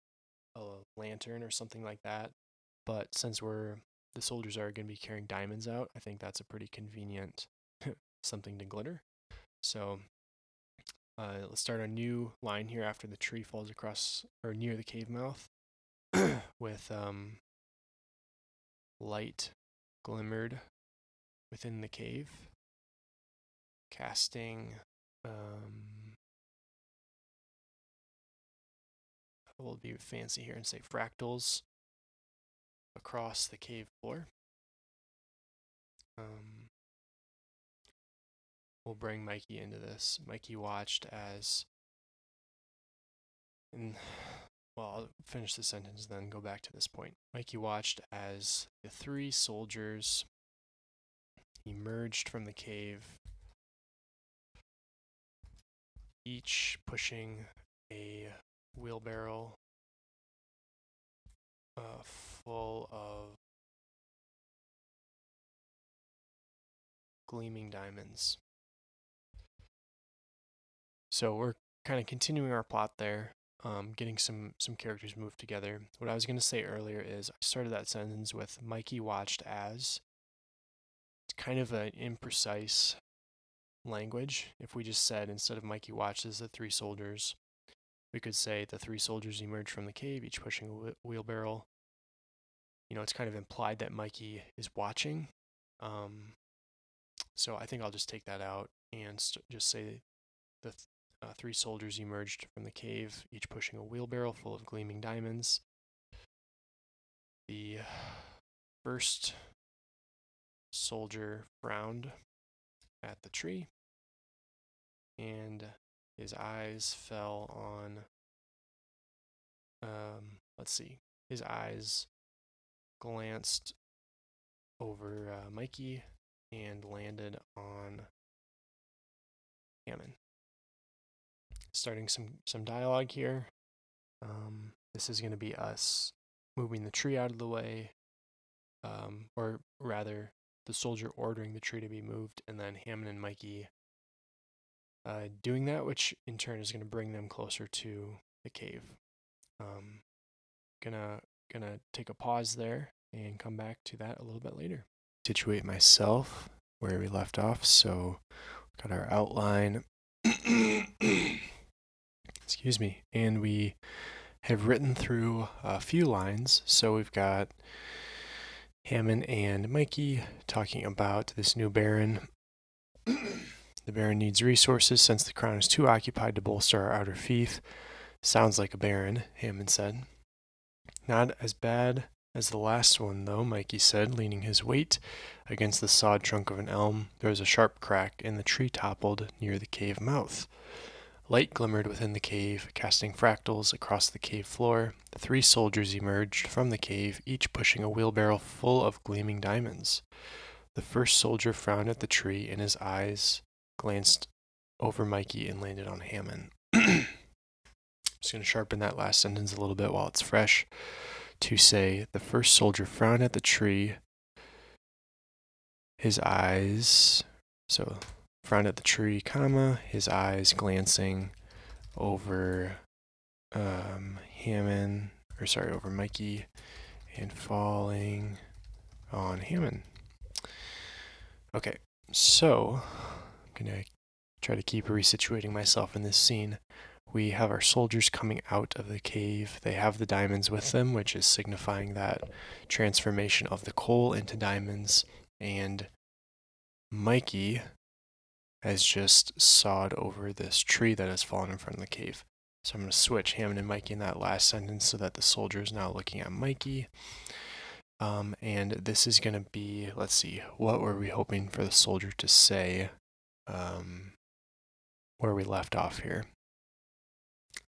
lantern or something like that, but since the soldiers are going to be carrying diamonds out, I think that's a pretty convenient something to glitter. So let's start a new line here after the tree falls across or near the cave mouth with light glimmered within the cave, casting we'll be fancy here and say fractals across the cave floor. We'll bring Mikey into this. Mikey watched as, I'll finish the sentence then go back to this point. Mikey watched as the three soldiers emerged from the cave, each pushing a wheelbarrow full of gleaming diamonds. So we're kind of continuing our plot there, getting some characters moved together. What I was going to say earlier is I started that sentence with Mikey watched as. It's kind of an imprecise language. If we just said, instead of Mikey watches the three soldiers, we could say the three soldiers emerged from the cave, each pushing a wheelbarrow. It's kind of implied that Mikey is watching. So I think I'll just take that out and just say the three soldiers emerged from the cave, each pushing a wheelbarrow full of gleaming diamonds. The first soldier frowned at the tree, and his eyes fell on, his eyes glanced over Mikey and landed on Hammond. Starting some dialogue here. This is going to be us moving the tree out of the way, or rather, the soldier ordering the tree to be moved, and then Hammond and Mikey doing that, which in turn is going to bring them closer to the cave. Gonna take a pause there and come back to that a little bit later. Situate myself where we left off. So got our outline. Excuse me. And we have written through a few lines. So we've got Hammond and Mikey talking about this new Baron. The Baron needs resources since the crown is too occupied to bolster our outer fief. Sounds like a Baron, Hammond said. Not as bad as the last one, though, Mikey said, leaning his weight against the sawed trunk of an elm. There was a sharp crack, and the tree toppled near the cave mouth. Light glimmered within the cave, casting fractals across the cave floor. The three soldiers emerged from the cave, each pushing a wheelbarrow full of gleaming diamonds. The first soldier frowned at the tree, and his eyes glanced over Mikey and landed on Hammond. Just going to sharpen that last sentence a little bit while it's fresh to say the first soldier frowned at the tree. His eyes, so frowned at the tree, comma, his eyes glancing over over Mikey and falling on Hammond. Okay, so I'm going to try to keep resituating myself in this scene. We have our soldiers coming out of the cave. They have the diamonds with them, which is signifying that transformation of the coal into diamonds. And Mikey has just sawed over this tree that has fallen in front of the cave. So I'm going to switch Hammond and Mikey in that last sentence so that the soldier is now looking at Mikey. And this is going to be, let's see, what were we hoping for the soldier to say where we left off here?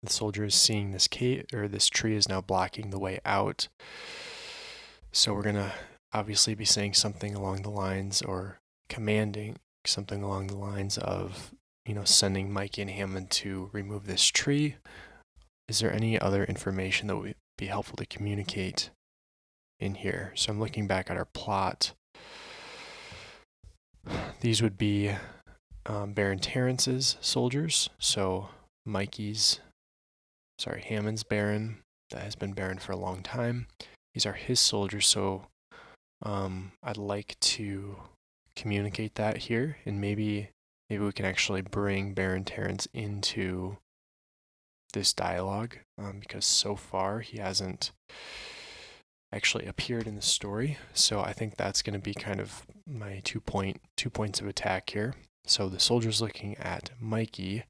The soldier is seeing this cave, or this tree is now blocking the way out. So we're going to obviously be saying something along the lines, or commanding something along the lines of, sending Mikey and Hammond to remove this tree. Is there any other information that would be helpful to communicate in here? So I'm looking back at our plot. These would be Baron Terrence's soldiers. So Hammond's Baron, that has been Baron for a long time. These are his soldiers, so I'd like to communicate that here, and maybe we can actually bring Baron Terrence into this dialogue, because so far he hasn't actually appeared in the story. So I think that's going to be kind of my 2 points of attack here. So the soldier's looking at Mikey,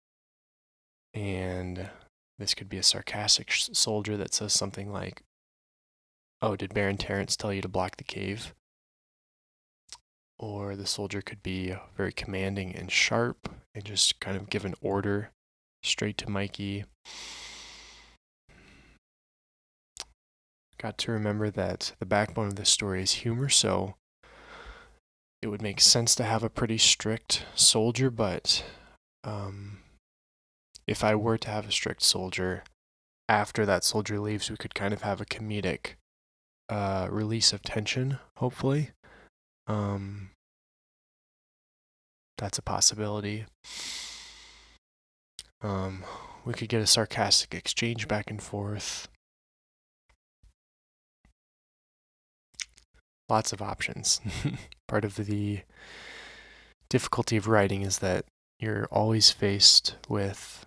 and this could be a sarcastic soldier that says something like, "Oh, did Baron Terrence tell you to block the cave?" Or the soldier could be very commanding and sharp and just kind of give an order straight to Mikey. Got to remember that the backbone of this story is humor, so it would make sense to have a pretty strict soldier, but if I were to have a strict soldier, after that soldier leaves, we could kind of have a comedic release of tension, hopefully. That's a possibility. We could get a sarcastic exchange back and forth. Lots of options. Part of the difficulty of writing is that you're always faced with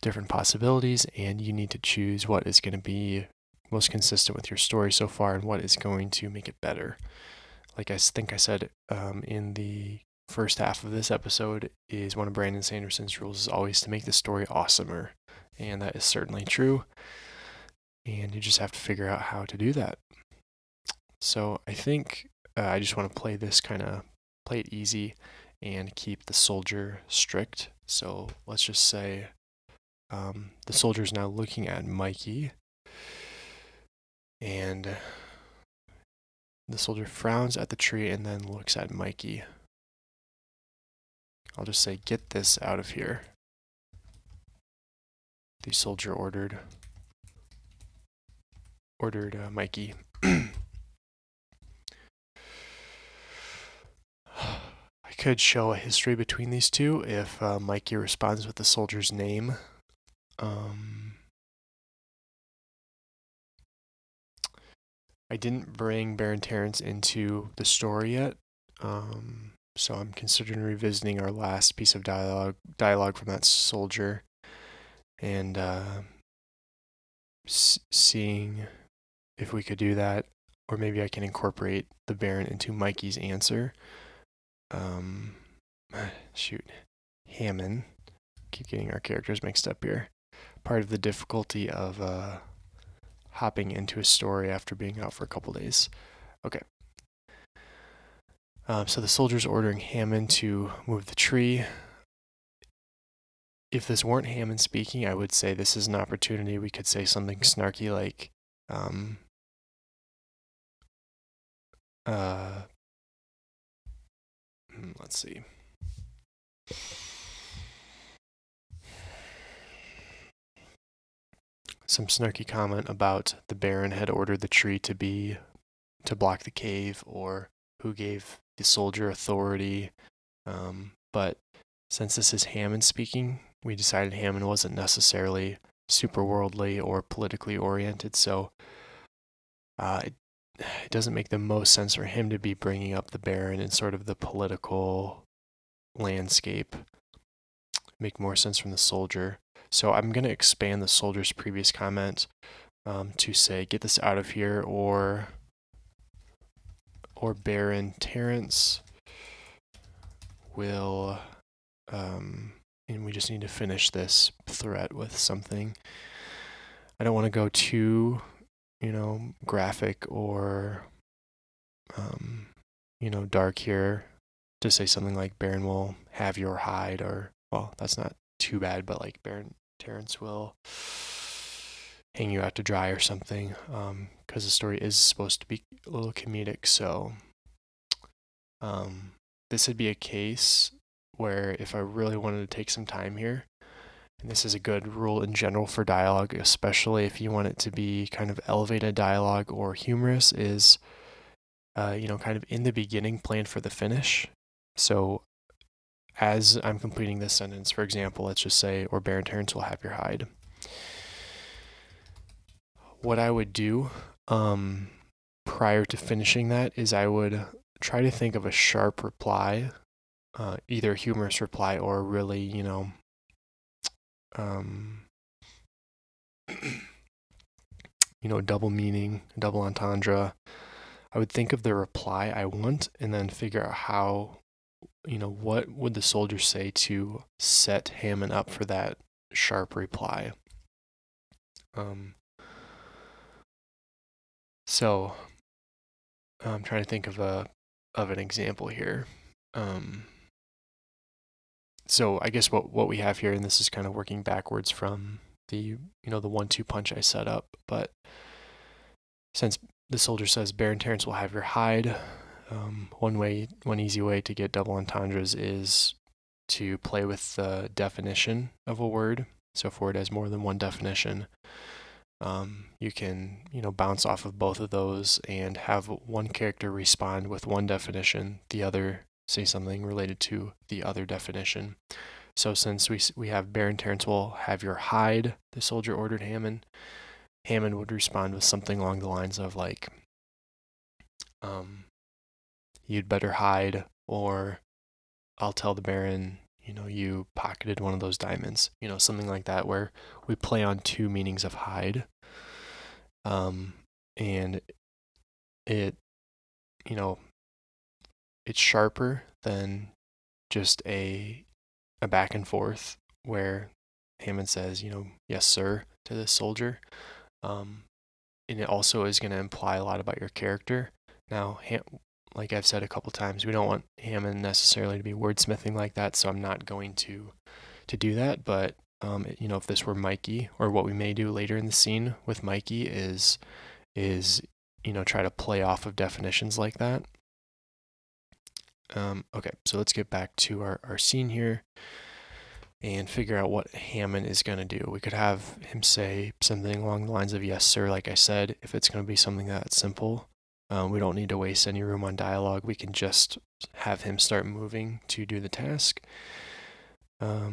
different possibilities, and you need to choose what is going to be most consistent with your story so far and what is going to make it better. Like I think I said in the first half of this episode is one of Brandon Sanderson's rules is always to make the story awesomer. And that is certainly true. And you just have to figure out how to do that. So I think I just want to play it easy and keep the soldier strict. So let's just say the soldier is now looking at Mikey, and the soldier frowns at the tree and then looks at Mikey. I'll just say, "Get this out of here." The soldier ordered Mikey. I could show a history between these two if Mikey responds with the soldier's name. I didn't bring Baron Terence into the story yet, so I'm considering revisiting our last piece of dialogue from that soldier, and seeing if we could do that, or maybe I can incorporate the Baron into Mikey's answer. Hammond. Keep getting our characters mixed up here. Part of the difficulty of hopping into a story after being out for a couple days. Okay. So the soldier's ordering Hammond to move the tree. If this weren't Hammond speaking, I would say this is an opportunity. We could say something snarky like, let's see. Some snarky comment about the Baron had ordered the tree to block the cave, or who gave the soldier authority. But since this is Hammond speaking, we decided Hammond wasn't necessarily super worldly or politically oriented, so it doesn't make the most sense for him to be bringing up the Baron in sort of the political landscape. Make more sense from the soldier. So I'm going to expand the soldier's previous comment to say, "Get this out of here," or Baron Terence will, and we just need to finish this threat with something. I don't want to go too, graphic or, dark here. To say something like, "Baron will have your hide," or, well, that's not too bad, but like Baron Terence will hang you out to dry or something, because the story is supposed to be a little comedic. So this would be a case where if I really wanted to take some time here, and this is a good rule in general for dialogue, especially if you want it to be kind of elevated dialogue or humorous, is kind of in the beginning, plan for the finish. So as I'm completing this sentence, for example, let's just say, "Or Baron Terence will have your hide." What I would do prior to finishing that is I would try to think of a sharp reply, either a humorous reply or really, double meaning, double entendre. I would think of the reply I want and then figure out how, what would the soldier say to set Hammond up for that sharp reply. So I'm trying to think of an example here. So I guess what we have here, and this is kind of working backwards from the the 1-2 punch I set up, but since the soldier says, "Baron Terence will have your hide," one easy way to get double entendres is to play with the definition of a word. So if a word has more than one definition, you can bounce off of both of those and have one character respond with one definition, the other say something related to the other definition. So since we have Baron Terence will have your hide, the soldier ordered Hammond. Hammond would respond with something along the lines of like, "You'd better hide," or, "I'll tell the Baron, you pocketed one of those diamonds." Something like that, where we play on two meanings of hide. And it, it's sharper than just a back and forth where Hammond says, yes, sir, to this soldier. And it also is going to imply a lot about your character. Now, like I've said a couple times, we don't want Hammond necessarily to be wordsmithing like that, so I'm not going to do that. But if this were Mikey, or what we may do later in the scene with Mikey is try to play off of definitions like that. Okay, so let's get back to our scene here and figure out what Hammond is going to do. We could have him say something along the lines of, yes, sir, like I said. If it's going to be something that's simple, we don't need to waste any room on dialogue. We can just have him start moving to do the task. I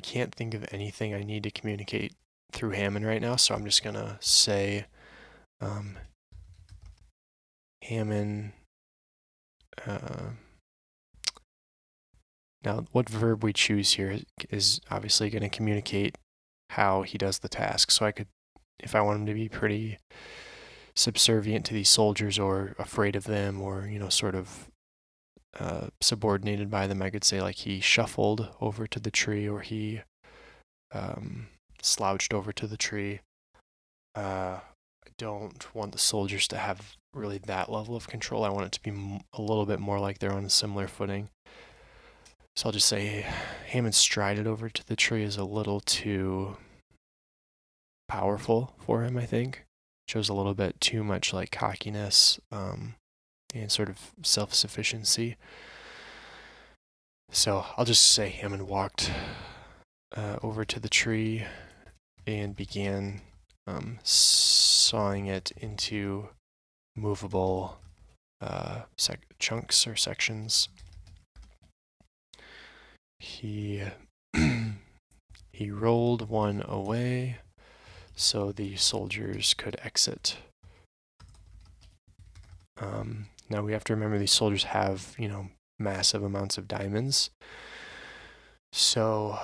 can't think of anything I need to communicate through Hammond right now, so I'm just going to say Hammond. Now, what verb we choose here is obviously going to communicate how he does the task. So I could, if I want him to be pretty subservient to these soldiers or afraid of them or, sort of subordinated by them, I could say like he shuffled over to the tree or he slouched over to the tree. I don't want the soldiers to have really that level of control. I want it to be a little bit more like they're on a similar footing. So I'll just say Hammond strided over to the tree is a little too powerful for him, I think. Shows a little bit too much like cockiness and sort of self-sufficiency. So I'll just say Hammond walked over to the tree and began sawing it into movable chunks or sections. He rolled one away so the soldiers could exit. Now we have to remember these soldiers have, massive amounts of diamonds. So,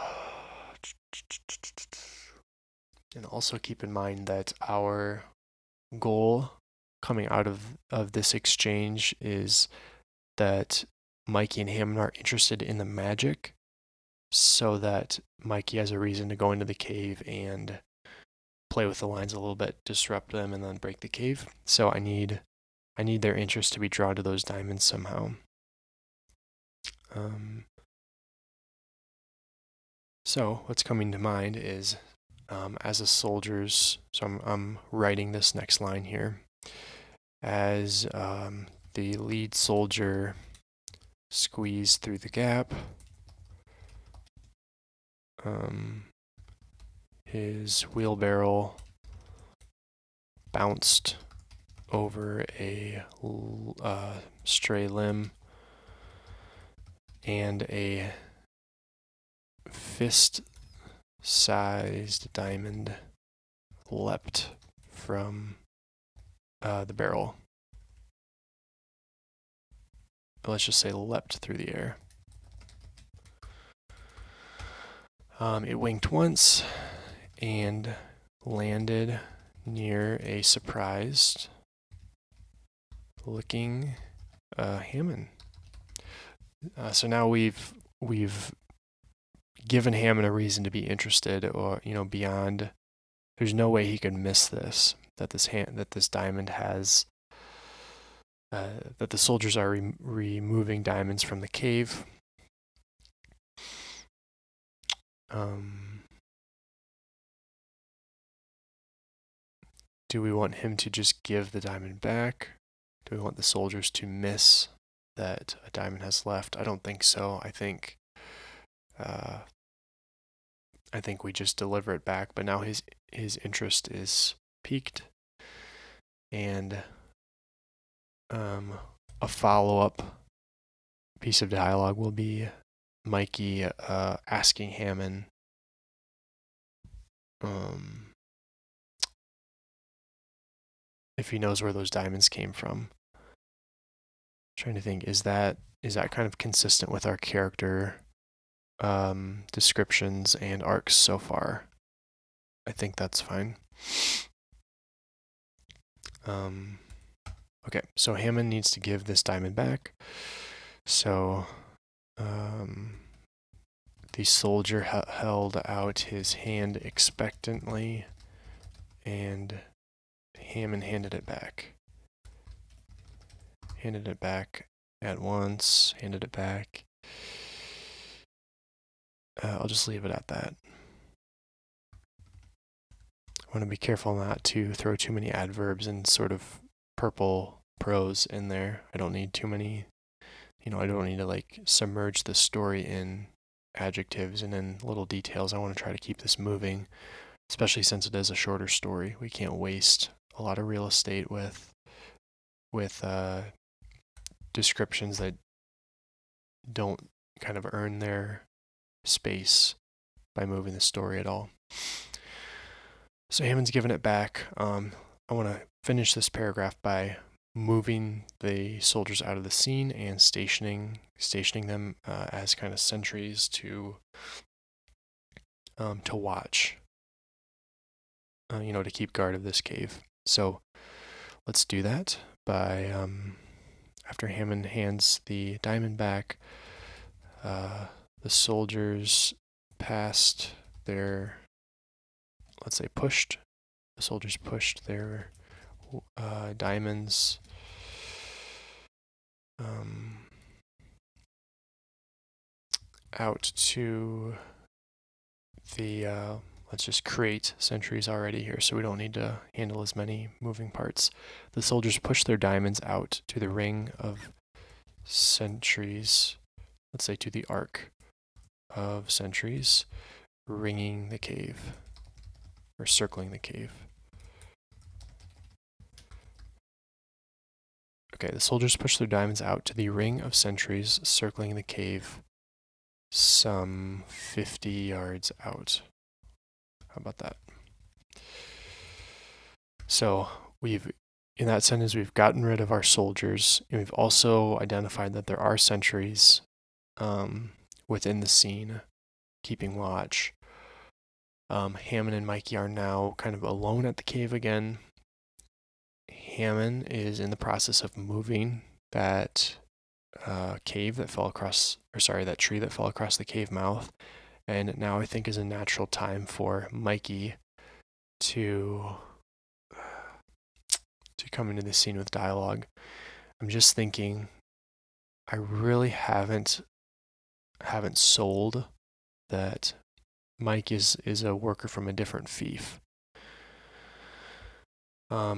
and also keep in mind that our goal coming out of this exchange is that Mikey and Hammond are interested in the magic, so that Mikey has a reason to go into the cave and play with the lines a little bit, disrupt them, and then break the cave. So I need their interest to be drawn to those diamonds somehow. So what's coming to mind is as a soldier's, so I'm writing this next line here, as the lead soldier squeezed through the gap, his wheelbarrow bounced over a stray limb, and a fist-sized diamond leapt from the barrel. Let's just say leapt through the air. It winked once and landed near a surprised looking Hammond. So now we've given Hammond a reason to be interested, or beyond. There's no way he could miss this. That this diamond has. That the soldiers are removing diamonds from the cave. Do we want him to just give the diamond back? Do we want the soldiers to miss that a diamond has left? I don't think so. I think we just deliver it back. But now his interest is piqued, and a follow-up piece of dialogue will be Mikey asking Hammond if he knows where those diamonds came from. I'm trying to think, is that kind of consistent with our character descriptions and arcs so far? I think that's fine. Okay, so Hammond needs to give this diamond back. So the soldier held out his hand expectantly, and Hammond handed it back. Handed it back at once, handed it back. I'll just leave it at that. I want to be careful not to throw too many adverbs and sort of purple prose in there. I don't need too many, I don't need to like submerge the story in adjectives and in little details. I want to try to keep this moving, especially since it is a shorter story. We can't waste a lot of real estate with descriptions that don't kind of earn their space by moving the story at all. So Hammond's given it back. I want to finish this paragraph by moving the soldiers out of the scene and stationing them as kind of sentries to watch, to keep guard of this cave. So let's do that by after Hammond hands the diamond back, the soldiers passed their, let's say pushed, the soldiers pushed their diamonds out to the, let's just create sentries already here so we don't need to handle as many moving parts. The soldiers push their diamonds out to the ring of sentries, let's say to the arc of sentries, ringing the cave, or circling the cave. Okay, the soldiers push their diamonds out to the ring of sentries circling the cave some 50 yards out. How about that? So in that sentence, we've gotten rid of our soldiers, and we've also identified that there are sentries within the scene keeping watch. Hammond and Mikey are now kind of alone at the cave again. Hammond is in the process of moving that cave that fell across, that tree that fell across the cave mouth. And now I think is a natural time for Mikey to come into the scene with dialogue. I'm just thinking, I really haven't sold that Mike is a worker from a different fief. I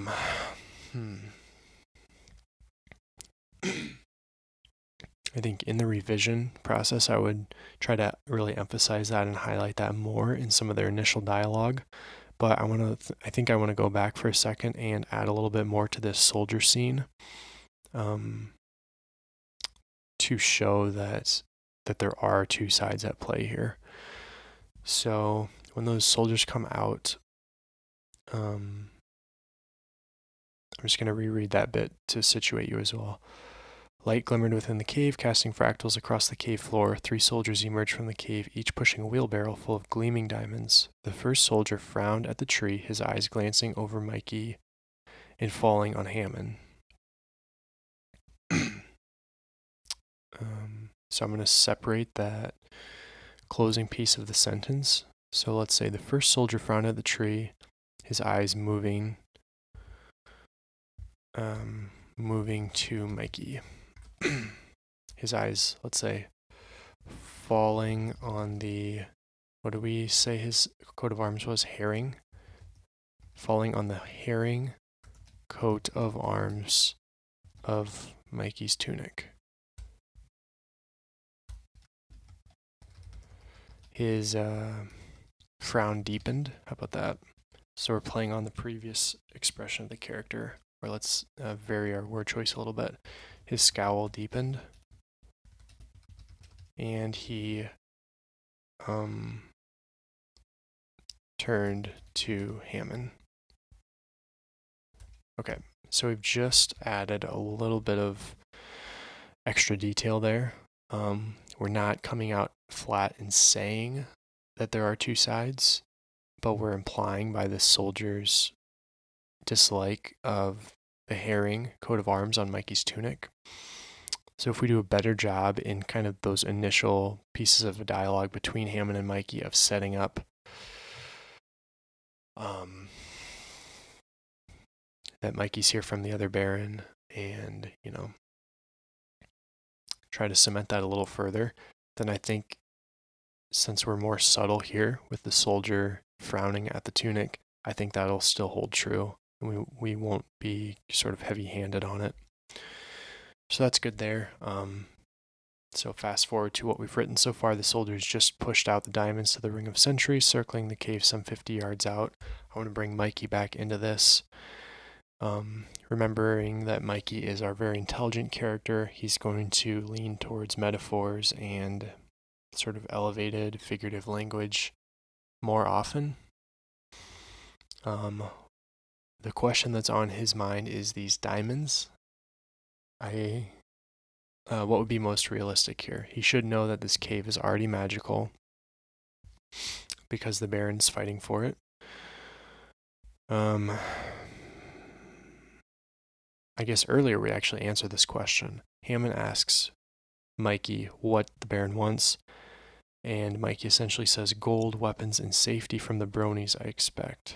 think in the revision process, I would try to really emphasize that and highlight that more in some of their initial dialogue. But I think I want to go back for a second and add a little bit more to this soldier scene, to show that there are two sides at play here. So when those soldiers come out, I'm just going to reread that bit to situate you as well. Light glimmered within the cave, casting fractals across the cave floor. 3 soldiers emerged from the cave, each pushing a wheelbarrow full of gleaming diamonds. The first soldier frowned at the tree, his eyes glancing over Mikey and falling on Hammond. So I'm going to separate that closing piece of the sentence. So let's say the first soldier frowned at the tree, his eyes moving to Mikey. His eyes, let's say, falling on the, what do we say his coat of arms was? Herring? Falling on the herring coat of arms of Mikey's tunic. His frown deepened. How about that? So we're playing on the previous expression of the character, or let's vary our word choice a little bit. His scowl deepened, and he turned to Hammond. Okay, so we've just added a little bit of extra detail there. We're not coming out flat and saying that there are two sides, but we're implying by the soldier's dislike of the herring coat of arms on Mikey's tunic. So if we do a better job in kind of those initial pieces of a dialogue between Hammond and Mikey of setting up that Mikey's here from the other Baron, and, you know, try to cement that a little further, then I think since we're more subtle here with the soldier frowning at the tunic, I think that'll still hold true. And we won't be sort of heavy-handed on it. So that's good there. So fast forward to what we've written so far. The soldiers just pushed out the diamonds to the Ring of Sentries, circling the cave some 50 yards out. I want to bring Mikey back into this. Remembering that Mikey is our very intelligent character, he's going to lean towards metaphors and sort of elevated figurative language more often. The question that's on his mind is these diamonds. What would be most realistic here? He should know that this cave is already magical because the Baron's fighting for it. I guess earlier we actually answered this question. Hammond asks Mikey what the Baron wants, and Mikey essentially says gold, weapons, and safety from the bronies, I expect.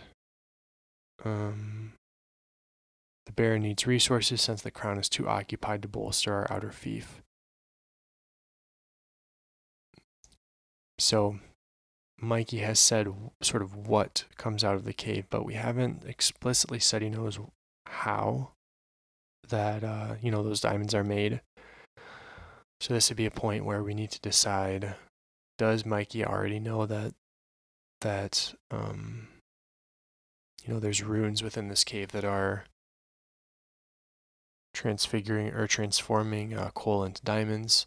The Baron needs resources since the crown is too occupied to bolster our outer fief. So Mikey has said sort of what comes out of the cave, but we haven't explicitly said he knows how that those diamonds are made. So this would be a point where we need to decide, does Mikey already know that there's runes within this cave that are transfiguring or transforming coal into diamonds,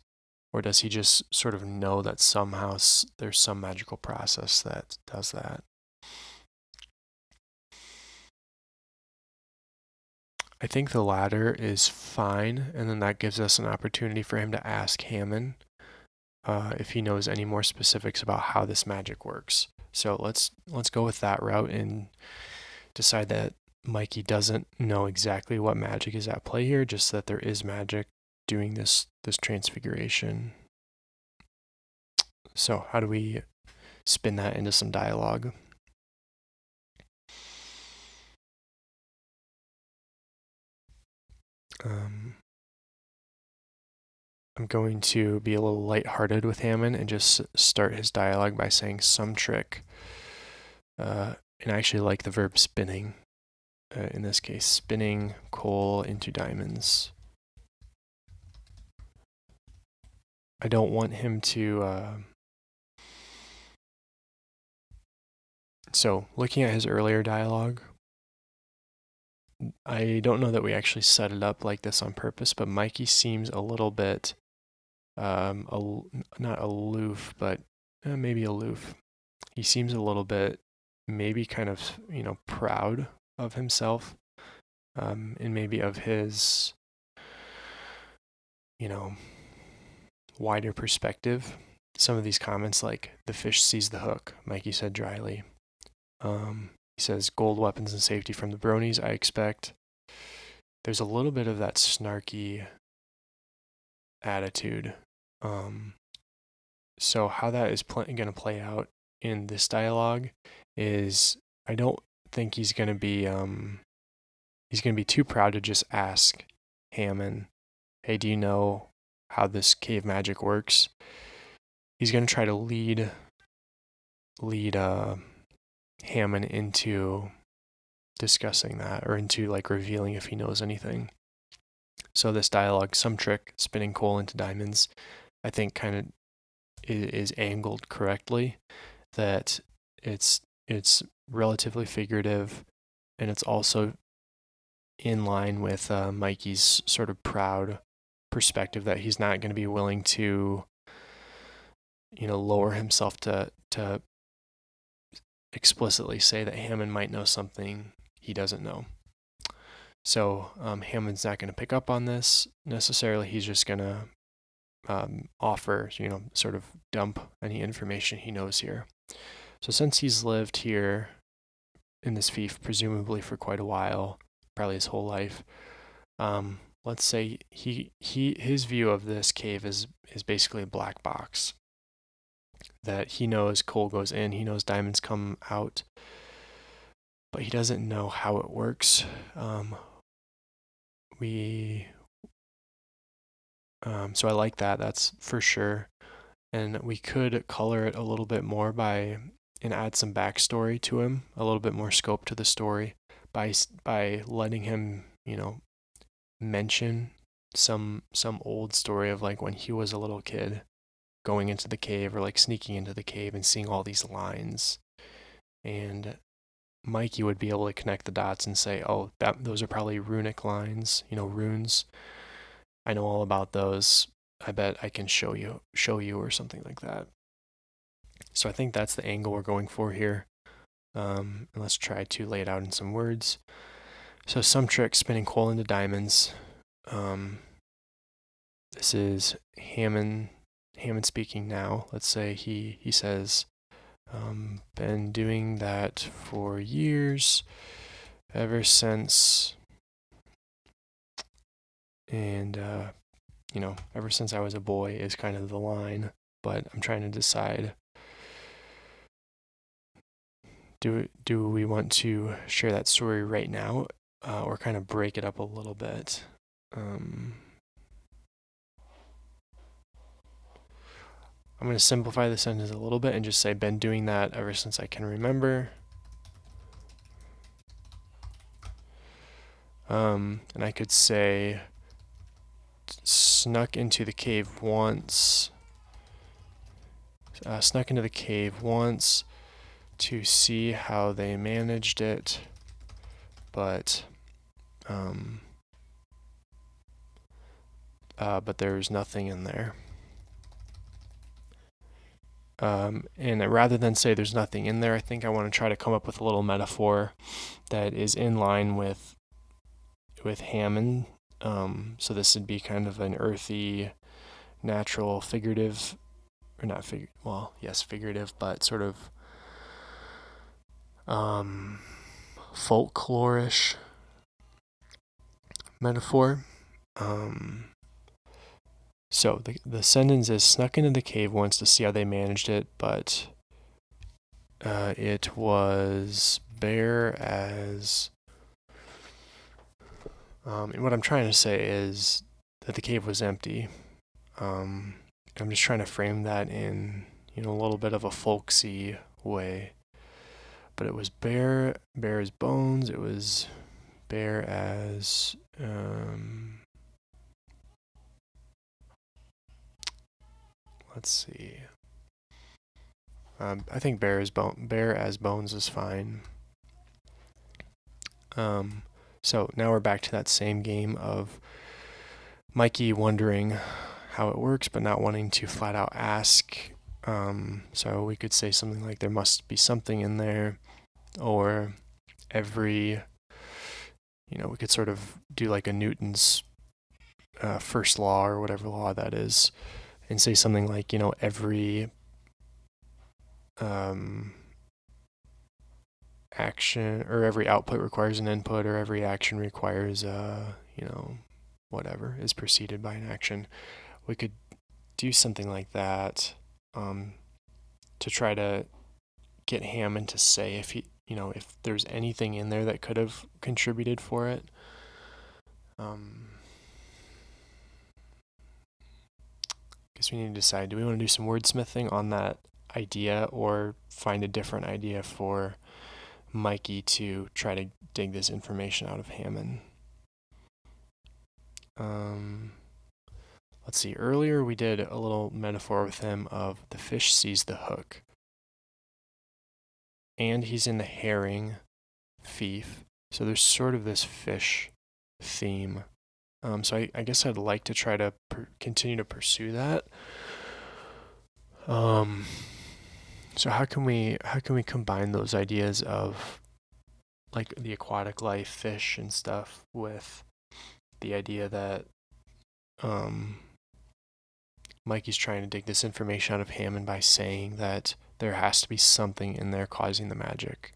or does he just sort of know that somehow there's some magical process that does that? I think the latter is fine, and then that gives us an opportunity for him to ask Hammond if he knows any more specifics about how this magic works. So let's go with that route and decide that Mikey doesn't know exactly what magic is at play here, just that there is magic doing this transfiguration. So how do we spin that into some dialogue? I'm going to be a little lighthearted with Hammond and just start his dialogue by saying some trick. And I actually like the verb spinning. In this case, spinning coal into diamonds. I don't want him to... So, looking at his earlier dialogue, I don't know that we actually set it up like this on purpose, but Mikey seems a little bit, not aloof, but maybe aloof. He seems a little bit, maybe kind of, proud of himself, and maybe of his, wider perspective. Some of these comments, like, the fish sees the hook, Mikey said dryly. He says, gold, weapons, and safety from the bronies, I expect. There's a little bit of that snarky attitude. So how that is going to play out in this dialogue is, I don't think he's going to be too proud to just ask Hammond, hey, do you know how this cave magic works? He's going to try to lead Hammond into discussing that, or into like revealing if he knows anything. So this dialogue, some trick, spinning coal into diamonds, I think kind of is angled correctly, that it's relatively figurative, and it's also in line with Mikey's sort of proud perspective that he's not going to be willing to lower himself to explicitly say that Hammond might know something he doesn't know. So Hammond's not going to pick up on this necessarily. He's just going to offer, sort of dump any information he knows here. So since he's lived here in this fief presumably for quite a while, probably his whole life, Let's say his view of this cave is basically a black box that he knows coal goes in, he knows diamonds come out, but he doesn't know how it works. So I like that. That's for sure. And we could color it a little bit more and add some backstory to him, a little bit more scope to the story by letting him, mention some old story of like when he was a little kid going into the cave or like sneaking into the cave and seeing all these lines. And Mikey would be able to connect the dots and say, "Oh, those are probably runic lines, runes. I know all about those. I bet I can show you or something like that." So I think that's the angle we're going for here. And let's try to lay it out in some words. So some trick, spinning coal into diamonds. This is Hammond speaking now. Let's say he says, been doing that for years, ever since, and ever since I was a boy is kind of the line. But I'm trying to decide. Do we want to share that story right now, or kind of break it up a little bit? I'm going to simplify the sentence a little bit and just say, been doing that ever since I can remember. And I could say, snuck into the cave once. Snuck into the cave once to see how they managed it, but there's nothing in there. And rather than say there's nothing in there, I think I want to try to come up with a little metaphor that is in line with Hammond. So this would be kind of an earthy, natural, figurative, or not figurative, well, yes, figurative, but sort of folklorish metaphor. So the sentence is, snuck into the cave once to see how they managed it, but it was bare as... and what I'm trying to say is that the cave was empty. I'm just trying to frame that in, a little bit of a folksy way. But it was bare as bones. It was bare as... let's see. I think bare as bones is fine. So now we're back to that same game of Mikey wondering how it works, but not wanting to flat out ask. So we could say something like, there must be something in there, or every, we could sort of do like a Newton's first law or whatever law that is, and say something like, every action or every output requires an input, or every action requires whatever is preceded by an action. We could do something like that to try to get Hammond to say if if there's anything in there that could have contributed for it. Guess we need to decide, do we want to do some wordsmithing on that idea, or find a different idea for Mikey to try to dig this information out of Hammond? Let's see, earlier we did a little metaphor with him of the fish sees the hook, and he's in the herring thief, so there's sort of this fish theme. So I guess I'd like to try to continue to pursue that. So how can we combine those ideas of like the aquatic life, fish and stuff, with the idea that Mikey's trying to dig this information out of Hammond by saying that there has to be something in there causing the magic?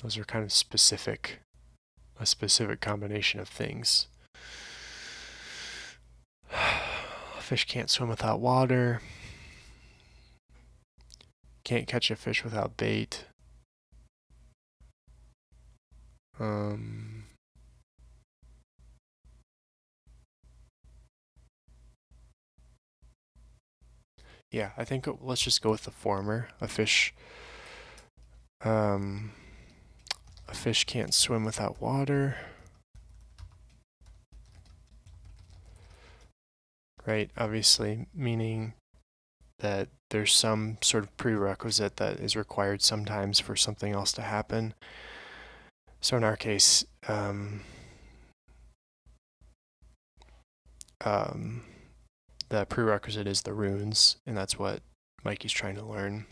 Those are kind of specific, a specific combination of things. A fish can't swim without water. Can't catch a fish without bait. Yeah, I think let's just go with the former. A fish can't swim without water. Right, obviously, meaning that there's some sort of prerequisite that is required sometimes for something else to happen. So in our case, the prerequisite is the runes, and that's what Mikey's trying to learn.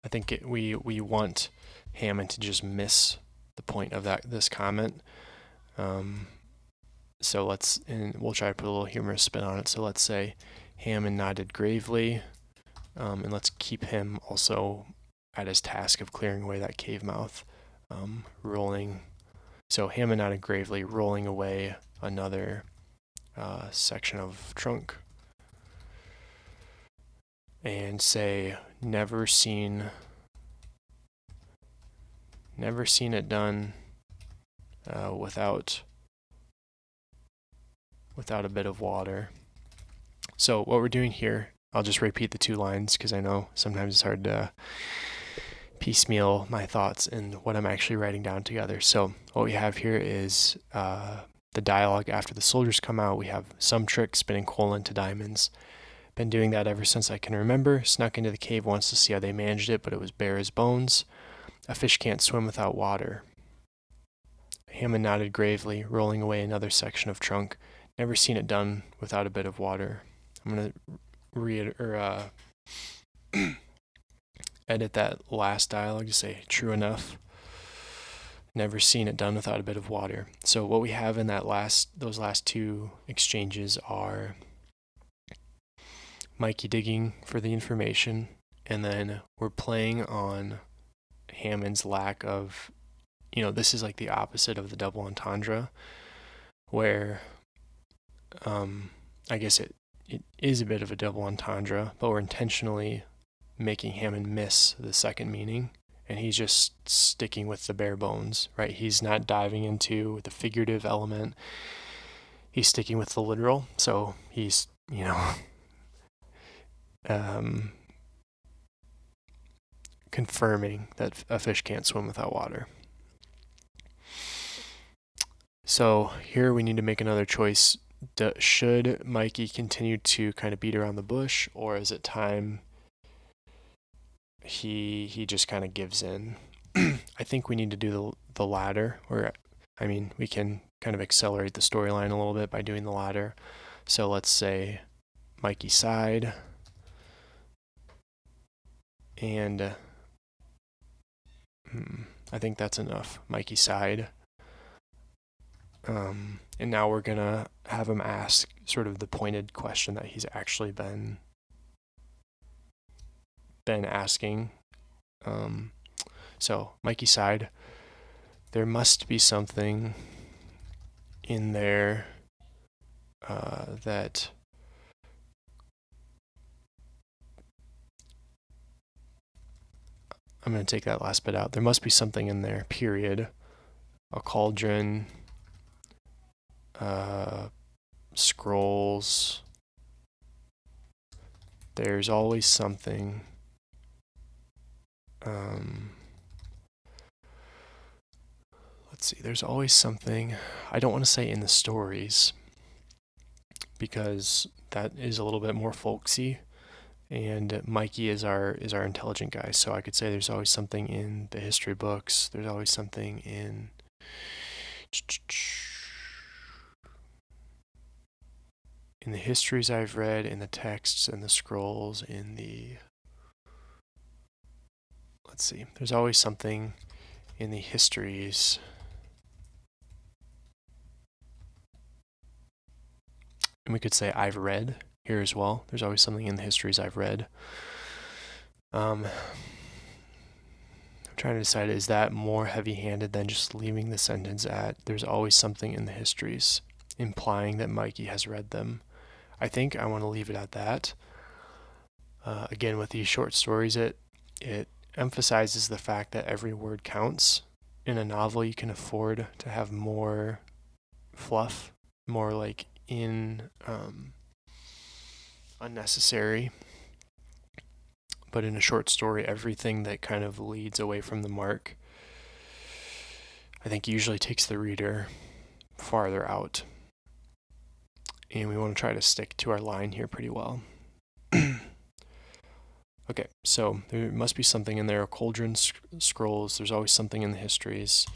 I think we want Hammond to just miss the point of this comment. So we'll try to put a little humorous spin on it. So let's say Hammond nodded gravely, and let's keep him also at his task of clearing away that cave mouth, rolling. So Hammond nodded gravely, rolling away another section of trunk, and say never seen it done without a bit of water. So what we're doing here, I'll just repeat the two lines because I know sometimes it's hard to piecemeal my thoughts and what I'm actually writing down together. So what we have here is the dialogue after the soldiers come out. We have some trick spinning coal into diamonds. Been doing that ever since I can remember. Snuck into the cave once to see how they managed it, but it was bare as bones. A fish can't swim without water. Hammond nodded gravely, rolling away another section of trunk. Never seen it done without a bit of water. I'm going to edit that last dialogue to say true enough. Never seen it done without a bit of water. So what we have in those last two exchanges are Mikey digging for the information, and then we're playing on Hammond's lack of, this is like the opposite of the double entendre, where I guess it is a bit of a double entendre, but we're intentionally making Hammond miss the second meaning, and he's just sticking with the bare bones, right? He's not diving into the figurative element. He's sticking with the literal, so he's, confirming that a fish can't swim without water. So here we need to make another choice. Should Mikey continue to kind of beat around the bush, or is it time he just kind of gives in? I think we need to do the latter, we can kind of accelerate the storyline a little bit by doing the latter. So let's say Mikey sighed, and I think that's enough. Mikey sighed. And now we're going to have him ask sort of the pointed question that he's actually been asking. So Mikey sighed. There must be something in there that I'm going to take that last bit out. There must be something in there, period. A cauldron, scrolls. There's always something. Let's see, there's always something. I don't want to say in the stories, because that is a little bit more folksy, and Mikey is our intelligent guy, so I could say there's always something in the history books. There's always something in the histories I've read, in the texts and the scrolls, let's see, there's always something in the histories. And we could say I've read here as well. There's always something in the histories I've read. I'm trying to decide, is that more heavy-handed than just leaving the sentence at "there's always something in the histories," implying that Mikey has read them? I think I want to leave it at that. Again, with these short stories, it emphasizes the fact that every word counts. In a novel, you can afford to have more fluff, more like unnecessary. But in a short story, everything that kind of leads away from the mark, I think usually takes the reader farther out. And we want to try to stick to our line here pretty well. Okay, so there must be something in there. Cauldron scrolls, there's always something in the histories.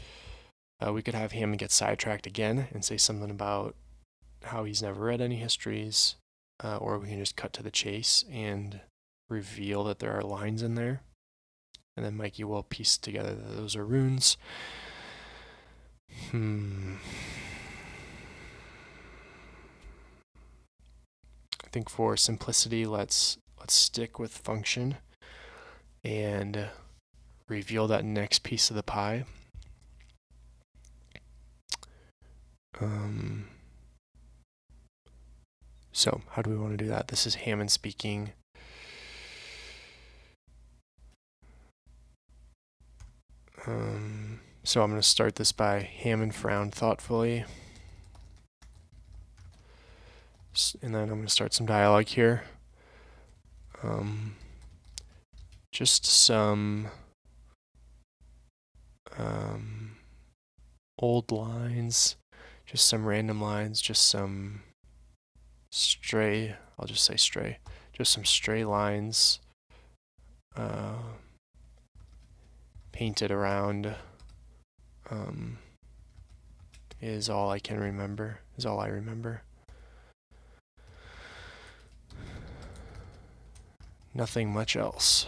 We could have Hammond get sidetracked again and say something about how he's never read any histories, or we can just cut to the chase and reveal that there are lines in there. And then Mikey will piece together that those are runes. I think for simplicity, let's stick with function and reveal that next piece of the pie. So how do we want to do that? This is Hammond speaking. So I'm going to start this by Hammond frowned thoughtfully. And then I'm going to start some dialogue here. Just some old lines, just some random lines, just some stray, I'll just say stray, just some stray lines painted around is all I can remember, is all I remember. Nothing much else.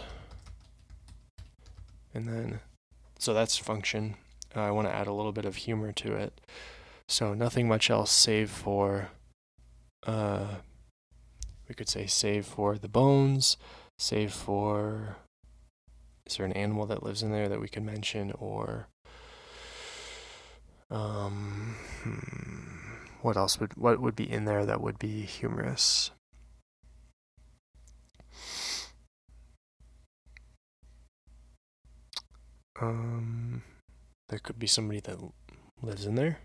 And then, so that's function. I want to add a little bit of humor to it. So nothing much else save for, we could say save for the bones, save for, is there an animal that lives in there that we could mention, or what else what would be in there that would be humorous? There could be somebody that lives in there.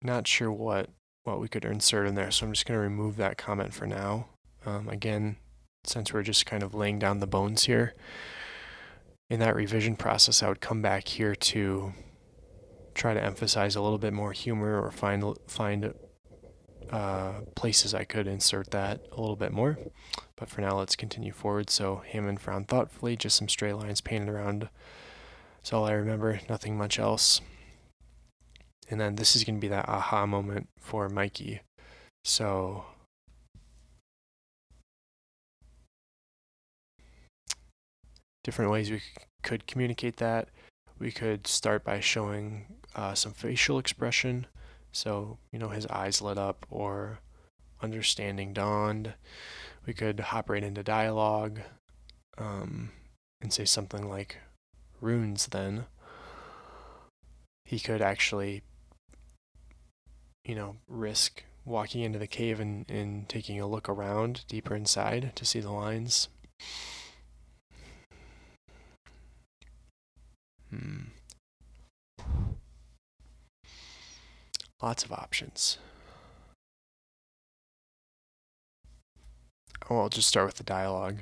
Not sure what we could insert in there, so I'm just going to remove that comment for now. Again, since we're just kind of laying down the bones here, in that revision process, I would come back here to try to emphasize a little bit more humor, or find places I could insert that a little bit more. But for now, let's continue forward. So Hammond frowned thoughtfully, just some stray lines painted around. That's all I remember, nothing much else. And then this is going to be that aha moment for Mikey. So different ways we could communicate that. We could start by showing some facial expression. So, his eyes lit up or understanding dawned. We could hop right into dialogue and say something like, runes then. He could actually, risk walking into the cave and taking a look around deeper inside to see the lines. Lots of options. Oh, I'll just start with the dialogue.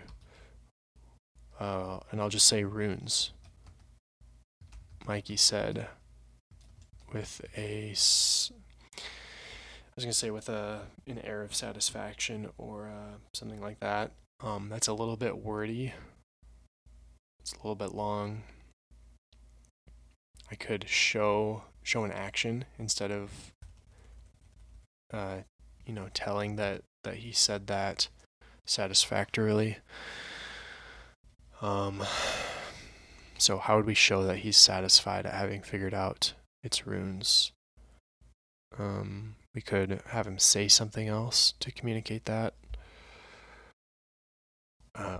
And I'll just say runes. Mikey said with an air of satisfaction, or something like that. That's a little bit wordy. It's a little bit long. I could show an action instead of telling that he said that satisfactorily. So how would we show that he's satisfied at having figured out its runes? We could have him say something else to communicate that.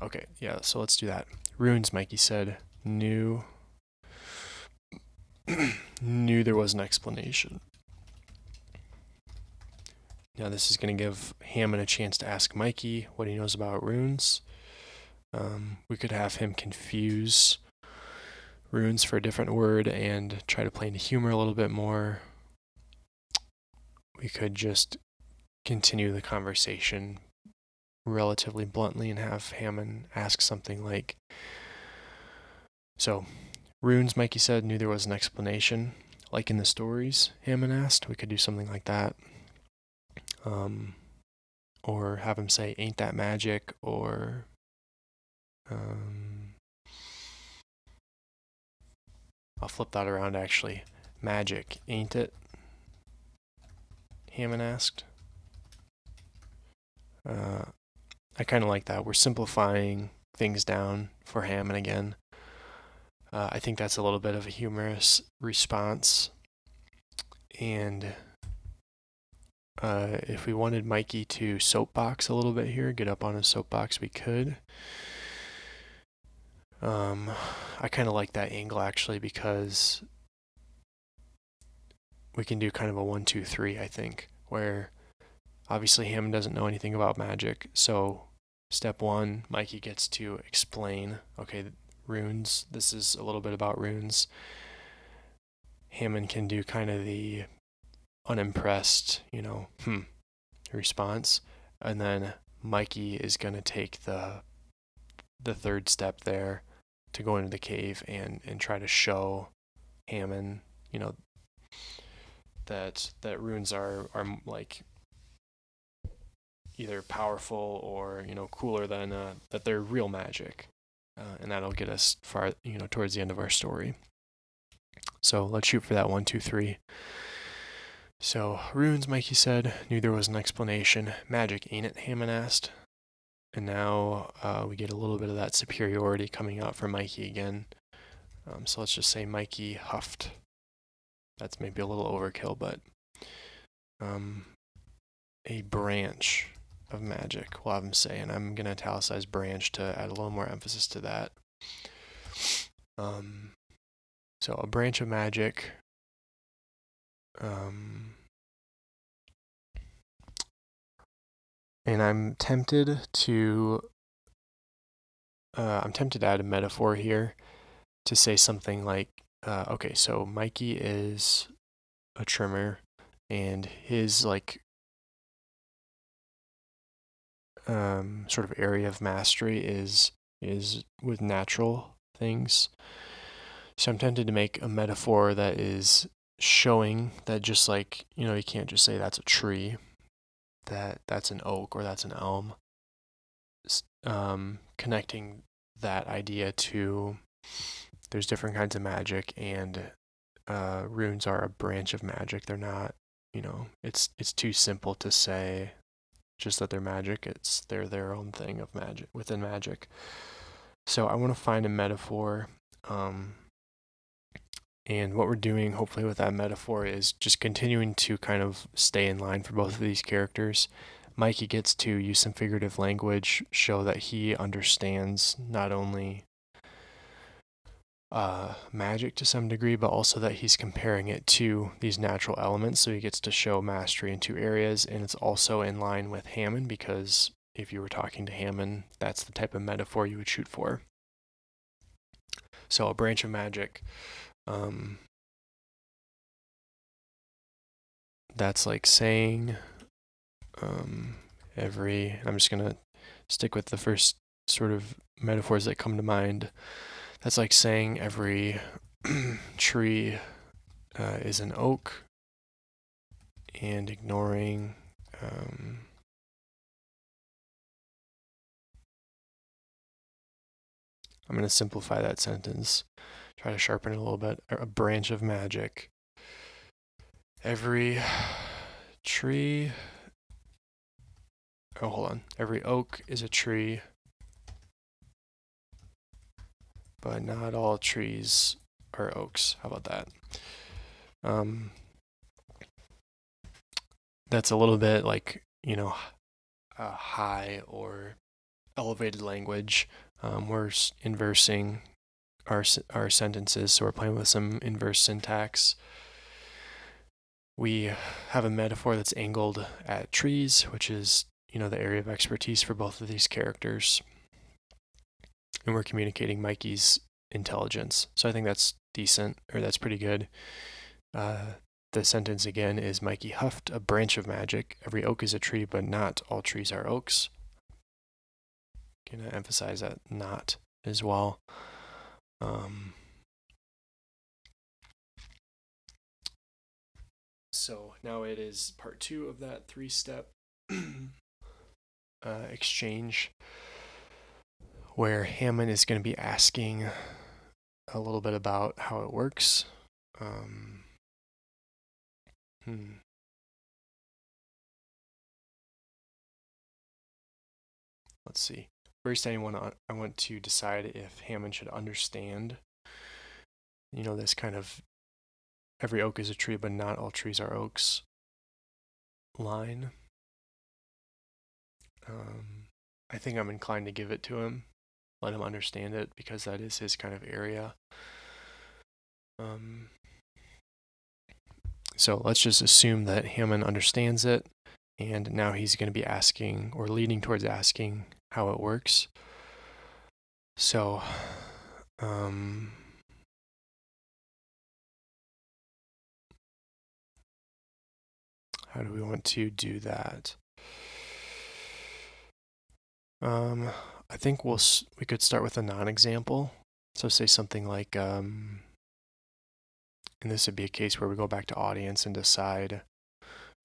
Okay, yeah, so let's do that. Runes, Mikey said, knew there was an explanation. Now this is going to give Hammond a chance to ask Mikey what he knows about runes. We could have him confuse runes for a different word and try to play into humor a little bit more. We could just continue the conversation relatively bluntly and have Hammond ask something like, so, runes, Mikey said, knew there was an explanation. Like in the stories, Hammond asked. We could do something like that. Or have him say, ain't that magic? Or I'll flip that around actually. Magic, ain't it? Hammond asked. I kind of like that. We're simplifying things down for Hammond again. I think that's a little bit of a humorous response. And if we wanted Mikey to soapbox a little bit here, get up on his soapbox, we could. I kind of like that angle actually because we can do kind of a 1, 2, 3, I think, where obviously Hammond doesn't know anything about magic. So step 1, Mikey gets to explain, okay, runes, this is a little bit about runes. Hammond can do kind of the unimpressed, response. And then Mikey is going to take the third step there to go into the cave and try to show Hammond, that runes are like either powerful or cooler than that they're real magic, and that'll get us far towards the end of our story. So let's shoot for that 1, 2, 3. So runes, Mikey said, knew there was an explanation. Magic, ain't it? Hammond asked. And now we get a little bit of that superiority coming out from Mikey again. So let's just say Mikey huffed. That's maybe a little overkill, but a branch of magic, we'll have him say, and I'm going to italicize branch to add a little more emphasis to that. So a branch of magic, and I'm tempted to add a metaphor here to say something like, okay, so Mikey is a trimmer, and his sort of area of mastery is with natural things. So I'm tempted to make a metaphor that is showing that just like, you can't just say that's a tree, that's an oak or that's an elm. Connecting that idea to there's different kinds of magic, and runes are a branch of magic. They're not, it's too simple to say just that they're magic. They're their own thing of magic within magic. So I want to find a metaphor, and what we're doing hopefully with that metaphor is just continuing to kind of stay in line for both of these characters. Mikey gets to use some figurative language, show that he understands not only magic to some degree, but also that he's comparing it to these natural elements. So he gets to show mastery in 2 areas, and it's also in line with Hammond, because if you were talking to Hammond, that's the type of metaphor you would shoot for. So a branch of magic, that's like saying I'm just going to stick with the first sort of metaphors that come to mind. That's like saying every tree is an oak, and ignoring I'm going to simplify that sentence, try to sharpen it a little bit. A branch of magic. Every tree, every oak is a tree, but not all trees are oaks. How about that? That's a little bit like, high or elevated language. We're inversing our sentences, so we're playing with some inverse syntax. We have a metaphor that's angled at trees, which is, the area of expertise for both of these characters. And we're communicating Mikey's intelligence. So I think that's decent, or that's pretty good. The sentence again is Mikey huffed a branch of magic. Every oak is a tree, but not all trees are oaks. Gonna emphasize that not as well. So now it is part 2 of that 3-step exchange, where Hammond is going to be asking a little bit about how it works. Let's see. First, I want to decide if Hammond should understand, this kind of every oak is a tree, but not all trees are oaks line. I think I'm inclined to give it to him, let him understand it, because that is his kind of area. So let's just assume that Hammond understands it, and now he's going to be asking, or leading towards asking, how it works. So, how do we want to do that? I think we could start with a non-example. So say something like, and this would be a case where we go back to audience and decide,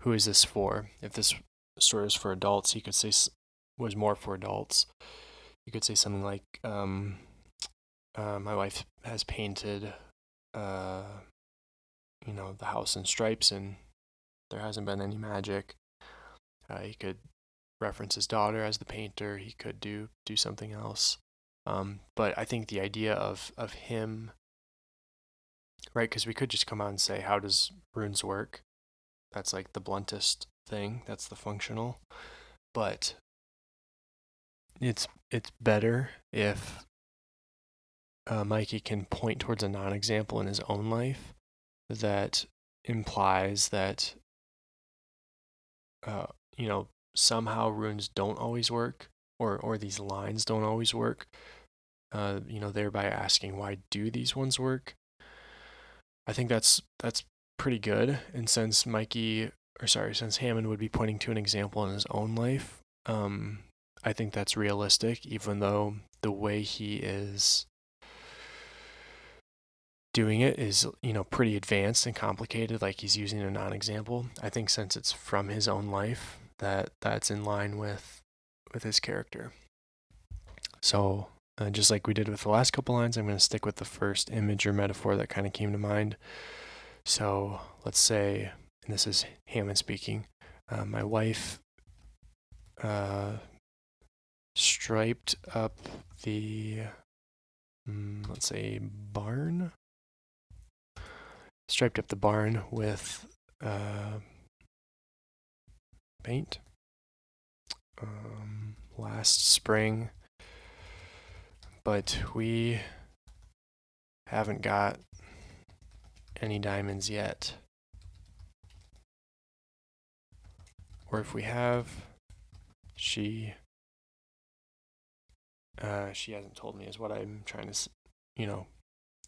who is this for? If this story is for adults, you could say was more for adults. You could say something like, my wife has painted, the house in stripes, and there hasn't been any magic. He could reference his daughter as the painter. He could do something else. But I think the idea of him, right? Because we could just come out and say, how does runes work? That's like the bluntest thing. That's the functional. But it's better if Mikey can point towards a non-example in his own life that implies that, somehow runes don't always work, or these lines don't always work. Thereby asking, why do these ones work? I think that's pretty good. And since since Hammond would be pointing to an example in his own life, I think that's realistic, even though the way he is doing it is, pretty advanced and complicated, like he's using a non-example. I think since it's from his own life, that's in line with his character. So just like we did with the last couple lines, I'm going to stick with the first image or metaphor that kind of came to mind. So let's say, and this is Hammond speaking, my wife striped up the, let's say, barn. Striped up the barn with paint last spring, but we haven't got any diamonds yet. Or if we have, she hasn't told me, is what I'm trying to,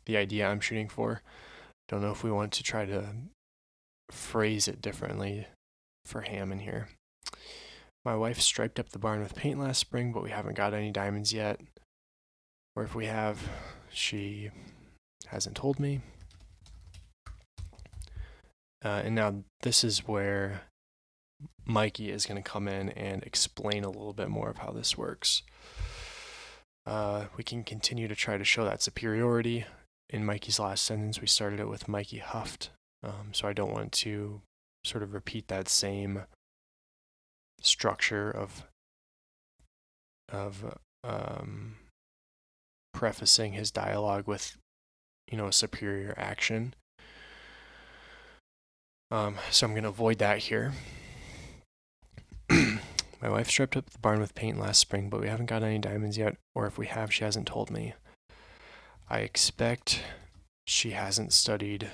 the idea I'm shooting for. Don't know if we want to try to phrase it differently for Hammond here. My wife striped up the barn with paint last spring, but we haven't got any diamonds yet. Or if we have, she hasn't told me. And now this is where Mikey is going to come in and explain a little bit more of how this works. We can continue to try to show that superiority. In Mikey's last sentence, we started it with Mikey huffed. So I don't want to sort of repeat that same structure of prefacing his dialogue with, a superior action. So I'm going to avoid that here. My wife striped up the barn with paint last spring, but we haven't got any diamonds yet, or if we have, she hasn't told me. I expect she hasn't studied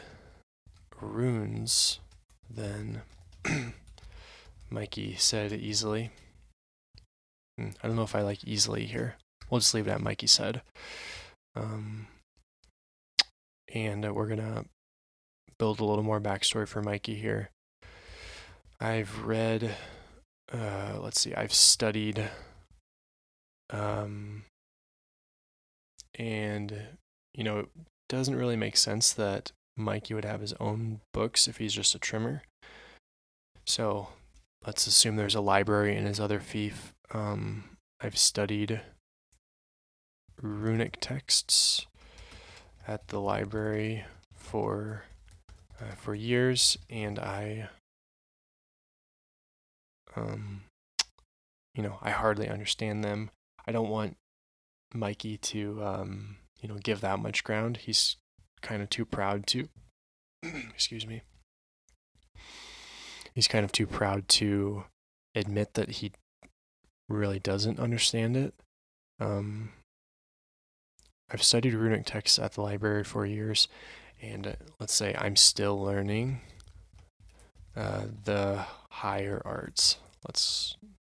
runes then, Mikey said easily. I don't know if I like easily here. We'll just leave it at Mikey said. And we're going to build a little more backstory for Mikey here. I've read, let's see, I've studied, and, you know, it doesn't really make sense that Mikey would have his own books if he's just a trimmer. So let's assume there's a library in his other fief. I've studied runic texts at the library for years, and I I hardly understand them. I don't want Mikey to give that much ground. He's kind of too proud to excuse me. He's kind of too proud to admit that he really doesn't understand it. I've studied runic texts at the library for years, and let's say I'm still learning the higher arts.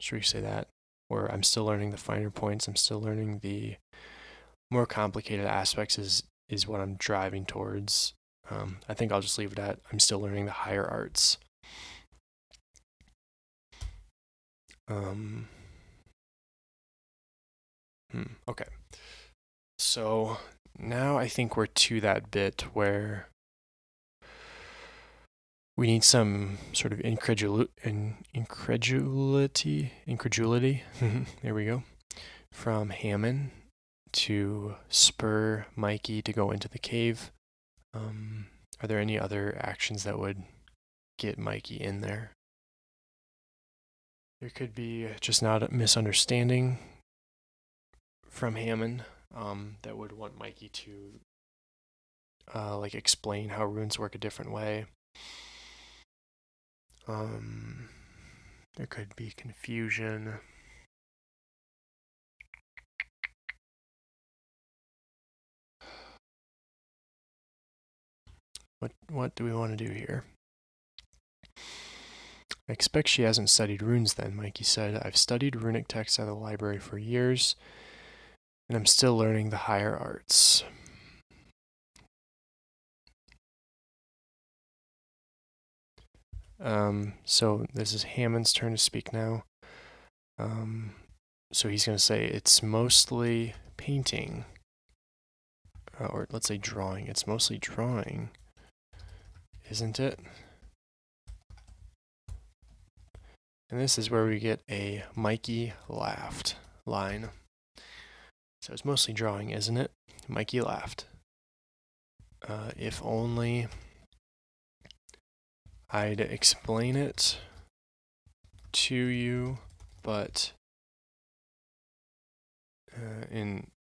Should we say that? Or I'm still learning the finer points. I'm still learning the more complicated aspects is what I'm driving towards. I think I'll just leave it at I'm still learning the higher arts. Okay. So now I think we're to that bit where we need some sort of incredulity. There we go. From Hammond to spur Mikey to go into the cave. Are there any other actions that would get Mikey in there? There could be just not a misunderstanding from Hammond that would want Mikey to explain how runes work a different way. There could be confusion. What do we want to do here? I expect she hasn't studied runes then, Mikey said. I've studied runic texts at the library for years, and I'm still learning the higher arts. So this is Hammond's turn to speak now. So he's going to say it's mostly painting, or let's say drawing. It's mostly drawing, isn't it? And this is where we get a Mikey laughed line. So it's mostly drawing, isn't it? Mikey laughed. If only I'd explain it to you, but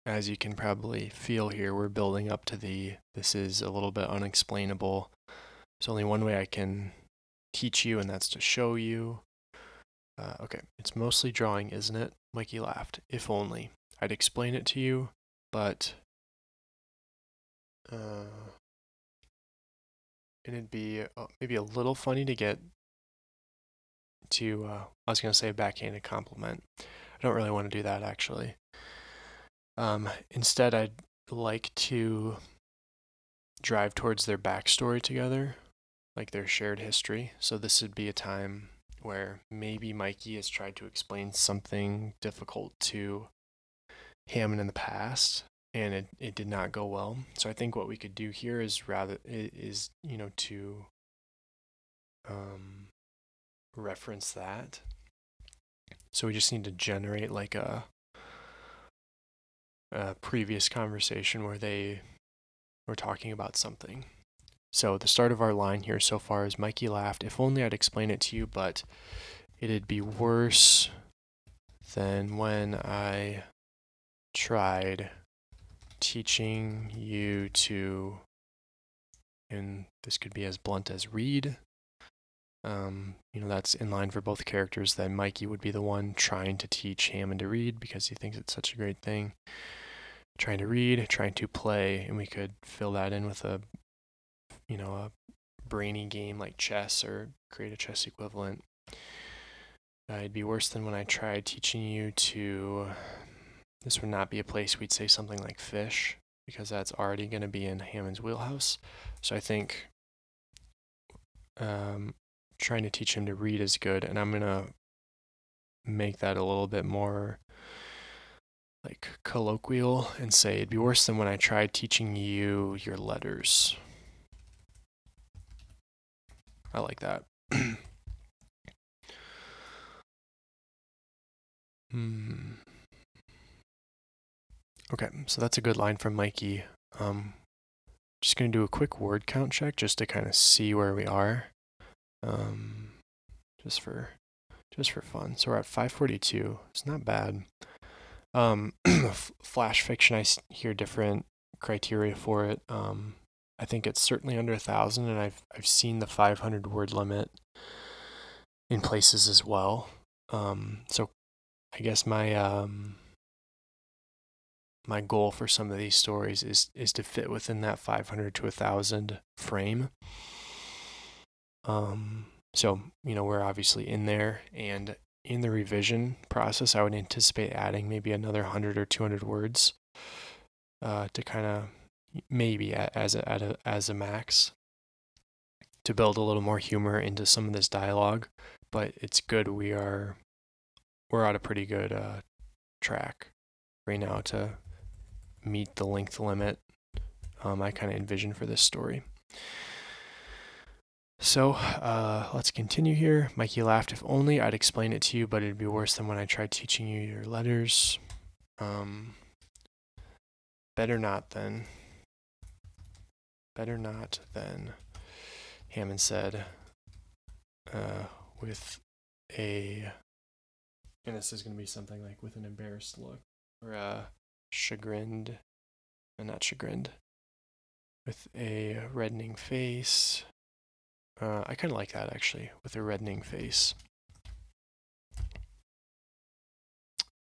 as you can probably feel here, we're building up to this is a little bit unexplainable. There's only one way I can teach you, and that's to show you. Okay, it's mostly drawing, isn't it? Mikey laughed. If only I'd explain it to you, but it'd be maybe a little funny to get to, I was going to say a backhanded compliment. I don't really want to do that, actually. Instead, I'd like to drive towards their backstory together, like their shared history. So this would be a time where maybe Mikey has tried to explain something difficult to Hammond in the past, and it did not go well. So I think what we could do here is to reference that. So we just need to generate like a previous conversation where they were talking about something. So the start of our line here so far is Mikey laughed. If only I'd explain it to you, but it'd be worse than when I tried teaching you to, and this could be as blunt as read. That's in line for both characters. That Mikey would be the one trying to teach Hammond to read because he thinks it's such a great thing. Trying to read, trying to play, and we could fill that in with a brainy game like chess or create a chess equivalent. It'd be worse than when I tried teaching you to. This would not be a place we'd say something like fish because that's already going to be in Hammond's wheelhouse. So I think trying to teach him to read is good, and I'm going to make that a little bit more like colloquial and say it'd be worse than when I tried teaching you your letters. I like that. Okay, so that's a good line from Mikey. Just going to do a quick word count check just to kind of see where we are. Just for fun. So we're at 542. It's not bad. Flash fiction, I hear different criteria for it. I think it's certainly under 1,000, and I've seen the 500 word limit in places as well. So I guess my my goal for some of these stories is to fit within that 500 to 1,000 frame. So we're obviously in there, and in the revision process, I would anticipate adding maybe another 100 or 200 words to kind of maybe as a max to build a little more humor into some of this dialogue. But it's good we're on a pretty good track right now to meet the length limit I kind of envision for this story. So let's continue here. Mikey laughed. If only I'd explain it to you, but it'd be worse than when I tried teaching you your letters. Better not then. Better not then, Hammond said with a, and this is going to be something like with an embarrassed look or chagrined, not chagrined, with a reddening face. I kind of like that actually, with a reddening face.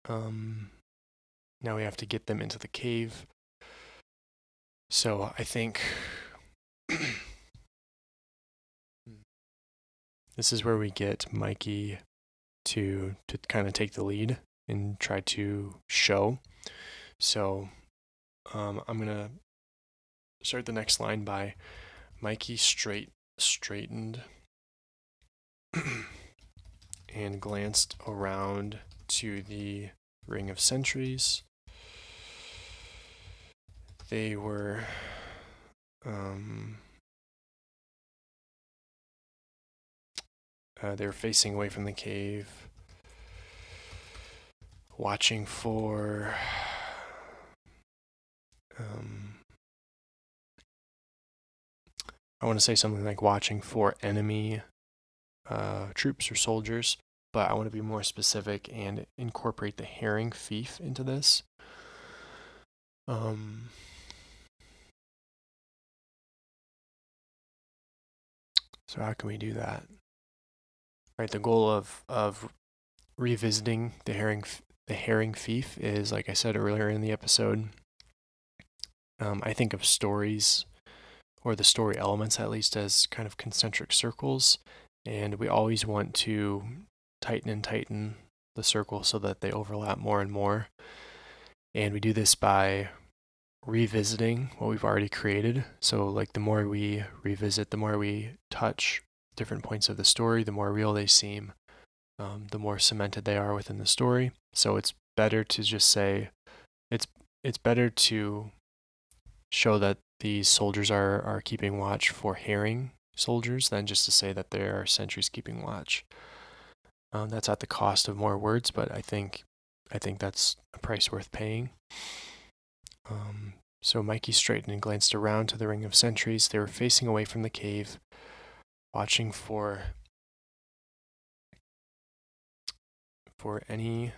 Now we have to get them into the cave. So I think this is where we get Mikey to kind of take the lead and try to show. So I'm gonna start the next line by Mikey straightened and glanced around to the Ring of Sentries. They were facing away from the cave, watching for I want to say something like watching for enemy troops or soldiers, but I want to be more specific and incorporate the herring thief into this. So how can we do that? Right, the goal of revisiting the herring thief is, like I said earlier in the episode, I think of stories, or the story elements at least, as kind of concentric circles, and we always want to tighten the circle so that they overlap more and more. And we do this by revisiting what we've already created. So like the more we revisit, the more we touch different points of the story, the more real they seem, the more cemented they are within the story. So it's better to just say, it's better to show that these soldiers are keeping watch for herring soldiers than just to say that there are sentries keeping watch. That's at the cost of more words, but I think that's a price worth paying. So Mikey straightened and glanced around to the ring of sentries. They were facing away from the cave, watching for any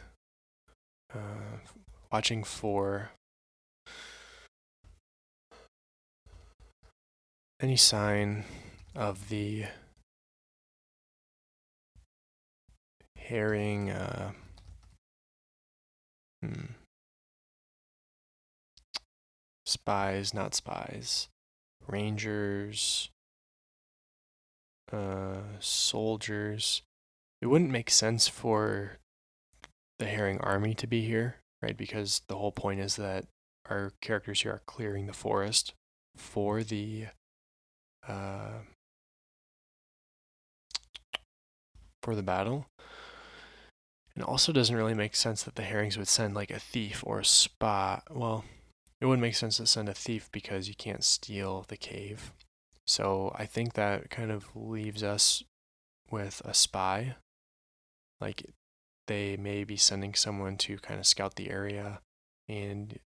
sign of the herring, spies, not spies, rangers, soldiers. It wouldn't make sense for the herring army to be here, right? Because the whole point is that our characters here are clearing the forest for the battle. It also doesn't really make sense that the herrings would send like a thief or a spy. Well, it wouldn't make sense to send a thief because you can't steal the cave. So I think that kind of leaves us with a spy. Like they may be sending someone to kind of scout the area and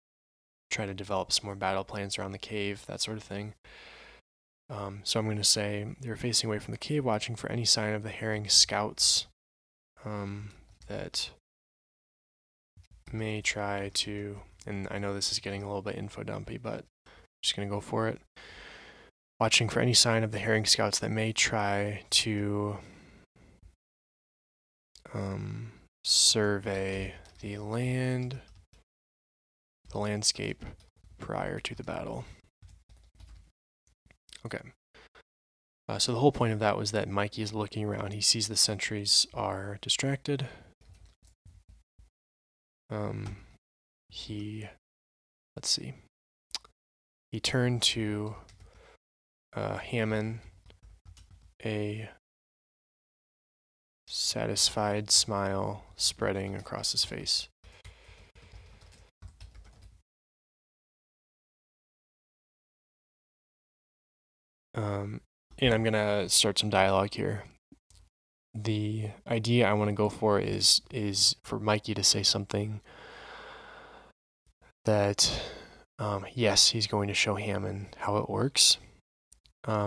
try to develop some more battle plans around the cave, that sort of thing. So I'm going to say they're facing away from the cave, watching for any sign of the herring scouts that may try to, and I know this is getting a little bit info dumpy, but I'm just going to go for it. Watching for any sign of the herring scouts that may try to survey the landscape prior to the battle. Okay. So the whole point of that was that Mikey is looking around. He sees the sentries are distracted. Let's see. He turned to Hammond, a satisfied smile spreading across his face. And I'm gonna start some dialogue here. The idea I want to go for is for Mikey to say something that, yes, he's going to show Hammond how it works. What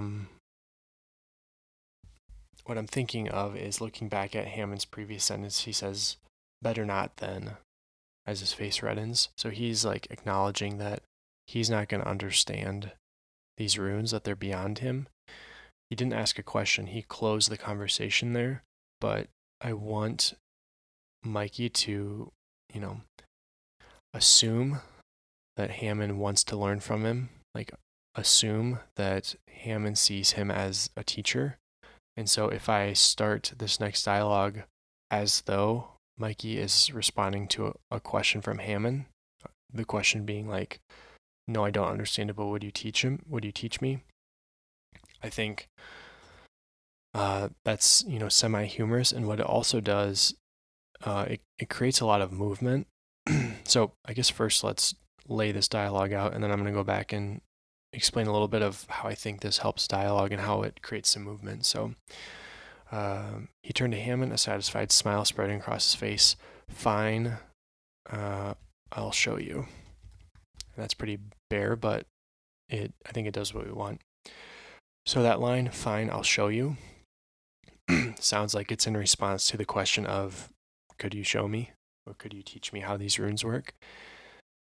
I'm thinking of is looking back at Hammond's previous sentence. He says, "Better not then," as his face reddens. So he's like acknowledging that he's not going to understand these runes, that they're beyond him. He didn't ask a question. He closed the conversation there. But I want Mikey to, assume that Hammond wants to learn from him. Like, assume that Hammond sees him as a teacher. And so if I start this next dialogue as though Mikey is responding to a question from Hammond, the question being like, "No, I don't understand it, but would you teach him? Would you teach me?" I think that's semi-humorous, and what it also does, it creates a lot of movement. So I guess first let's lay this dialogue out, and then I'm going to go back and explain a little bit of how I think this helps dialogue and how it creates some movement. So he turned to Hammond, a satisfied smile spreading across his face. "Fine, I'll show you." And that's pretty bare, but I think it does what we want. So that line, "Fine, I'll show you," sounds like it's in response to the question of, "Could you show me? Or could you teach me how these runes work?"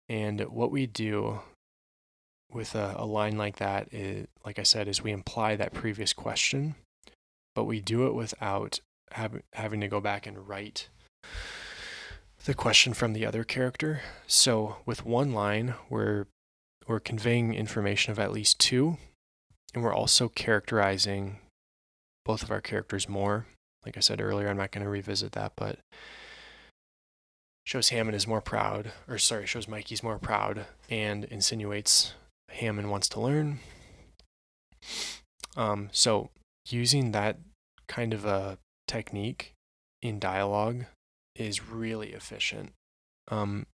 And what we do with a line like that is, like I said, is we imply that previous question, but we do it without having to go back and write the question from the other character. So with one line, we're conveying information of at least two, and we're also characterizing both of our characters more. Like I said earlier, I'm not going to revisit that, but shows Hammond is more proud, shows Mikey's more proud and insinuates Hammond wants to learn. So using that kind of a technique in dialogue is really efficient. Some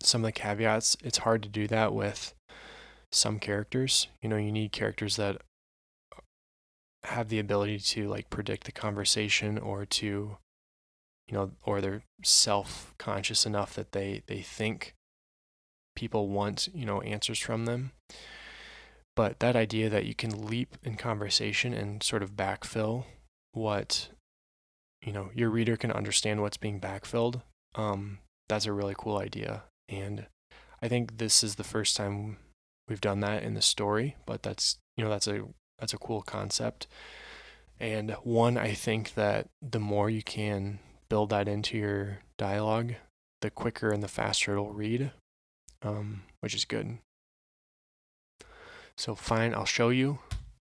of the caveats, it's hard to do that with some characters. You need characters that have the ability to like predict the conversation, or to, or they're self-conscious enough that they think people want, answers from them. But that idea that you can leap in conversation and sort of backfill what, your reader can understand what's being backfilled, that's a really cool idea. And I think this is the first time we've done that in the story, but that's a cool concept. And one, I think that the more you can build that into your dialogue, the quicker and the faster it'll read, which is good. So fine, I'll show you.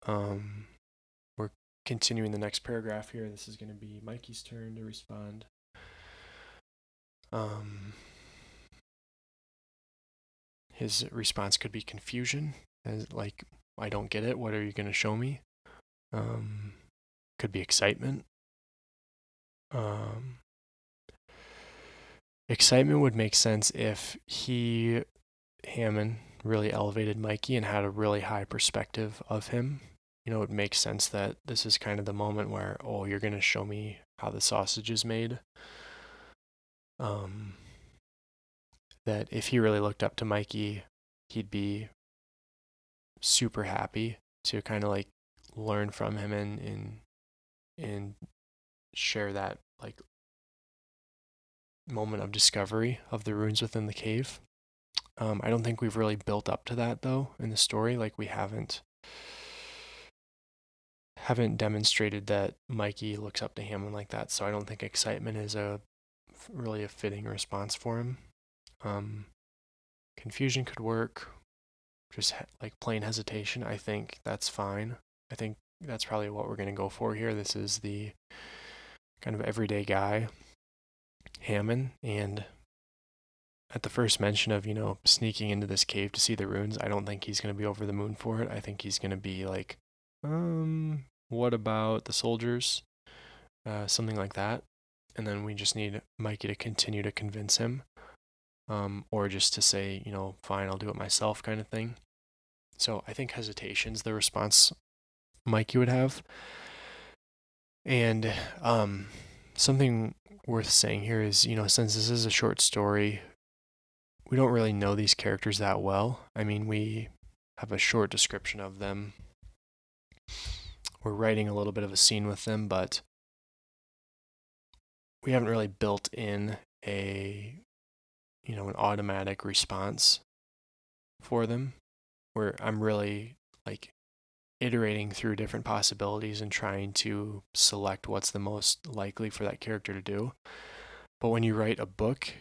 We're continuing the next paragraph here. This is going to be Mikey's turn to respond. His response could be confusion, as like, I don't get it. What are you going to show me? Could be excitement. Excitement would make sense if Hammond, really elevated Mikey and had a really high perspective of him. You know, it makes sense that this is kind of the moment where, oh, you're going to show me how the sausage is made. That if he really looked up to Mikey, he'd be super happy to kind of like learn from him and share that like moment of discovery of the runes within the cave. I don't think we've really built up to that though in the story. Like we haven't demonstrated that Mikey looks up to Hammond like that. So I don't think excitement is really a fitting response for him. Confusion could work. Just like plain hesitation, I think that's fine. I think that's probably what we're going to go for here. This is the kind of everyday guy, Hammond, and at the first mention of, you know, sneaking into this cave to see the runes, I don't think he's going to be over the moon for it. I think he's going to be like, what about the soldiers? Something like that. And then we just need Mikey to continue to convince him, or just to say, you know, fine, I'll do it myself kind of thing. So I think hesitation's the response Mikey would have. And something worth saying here is, you know, since this is a short story, we don't really know these characters that well. I mean, we have a short description of them. We're writing a little bit of a scene with them, but we haven't really built in an automatic response for them, where I'm really like iterating through different possibilities and trying to select what's the most likely for that character to do. But when you write a book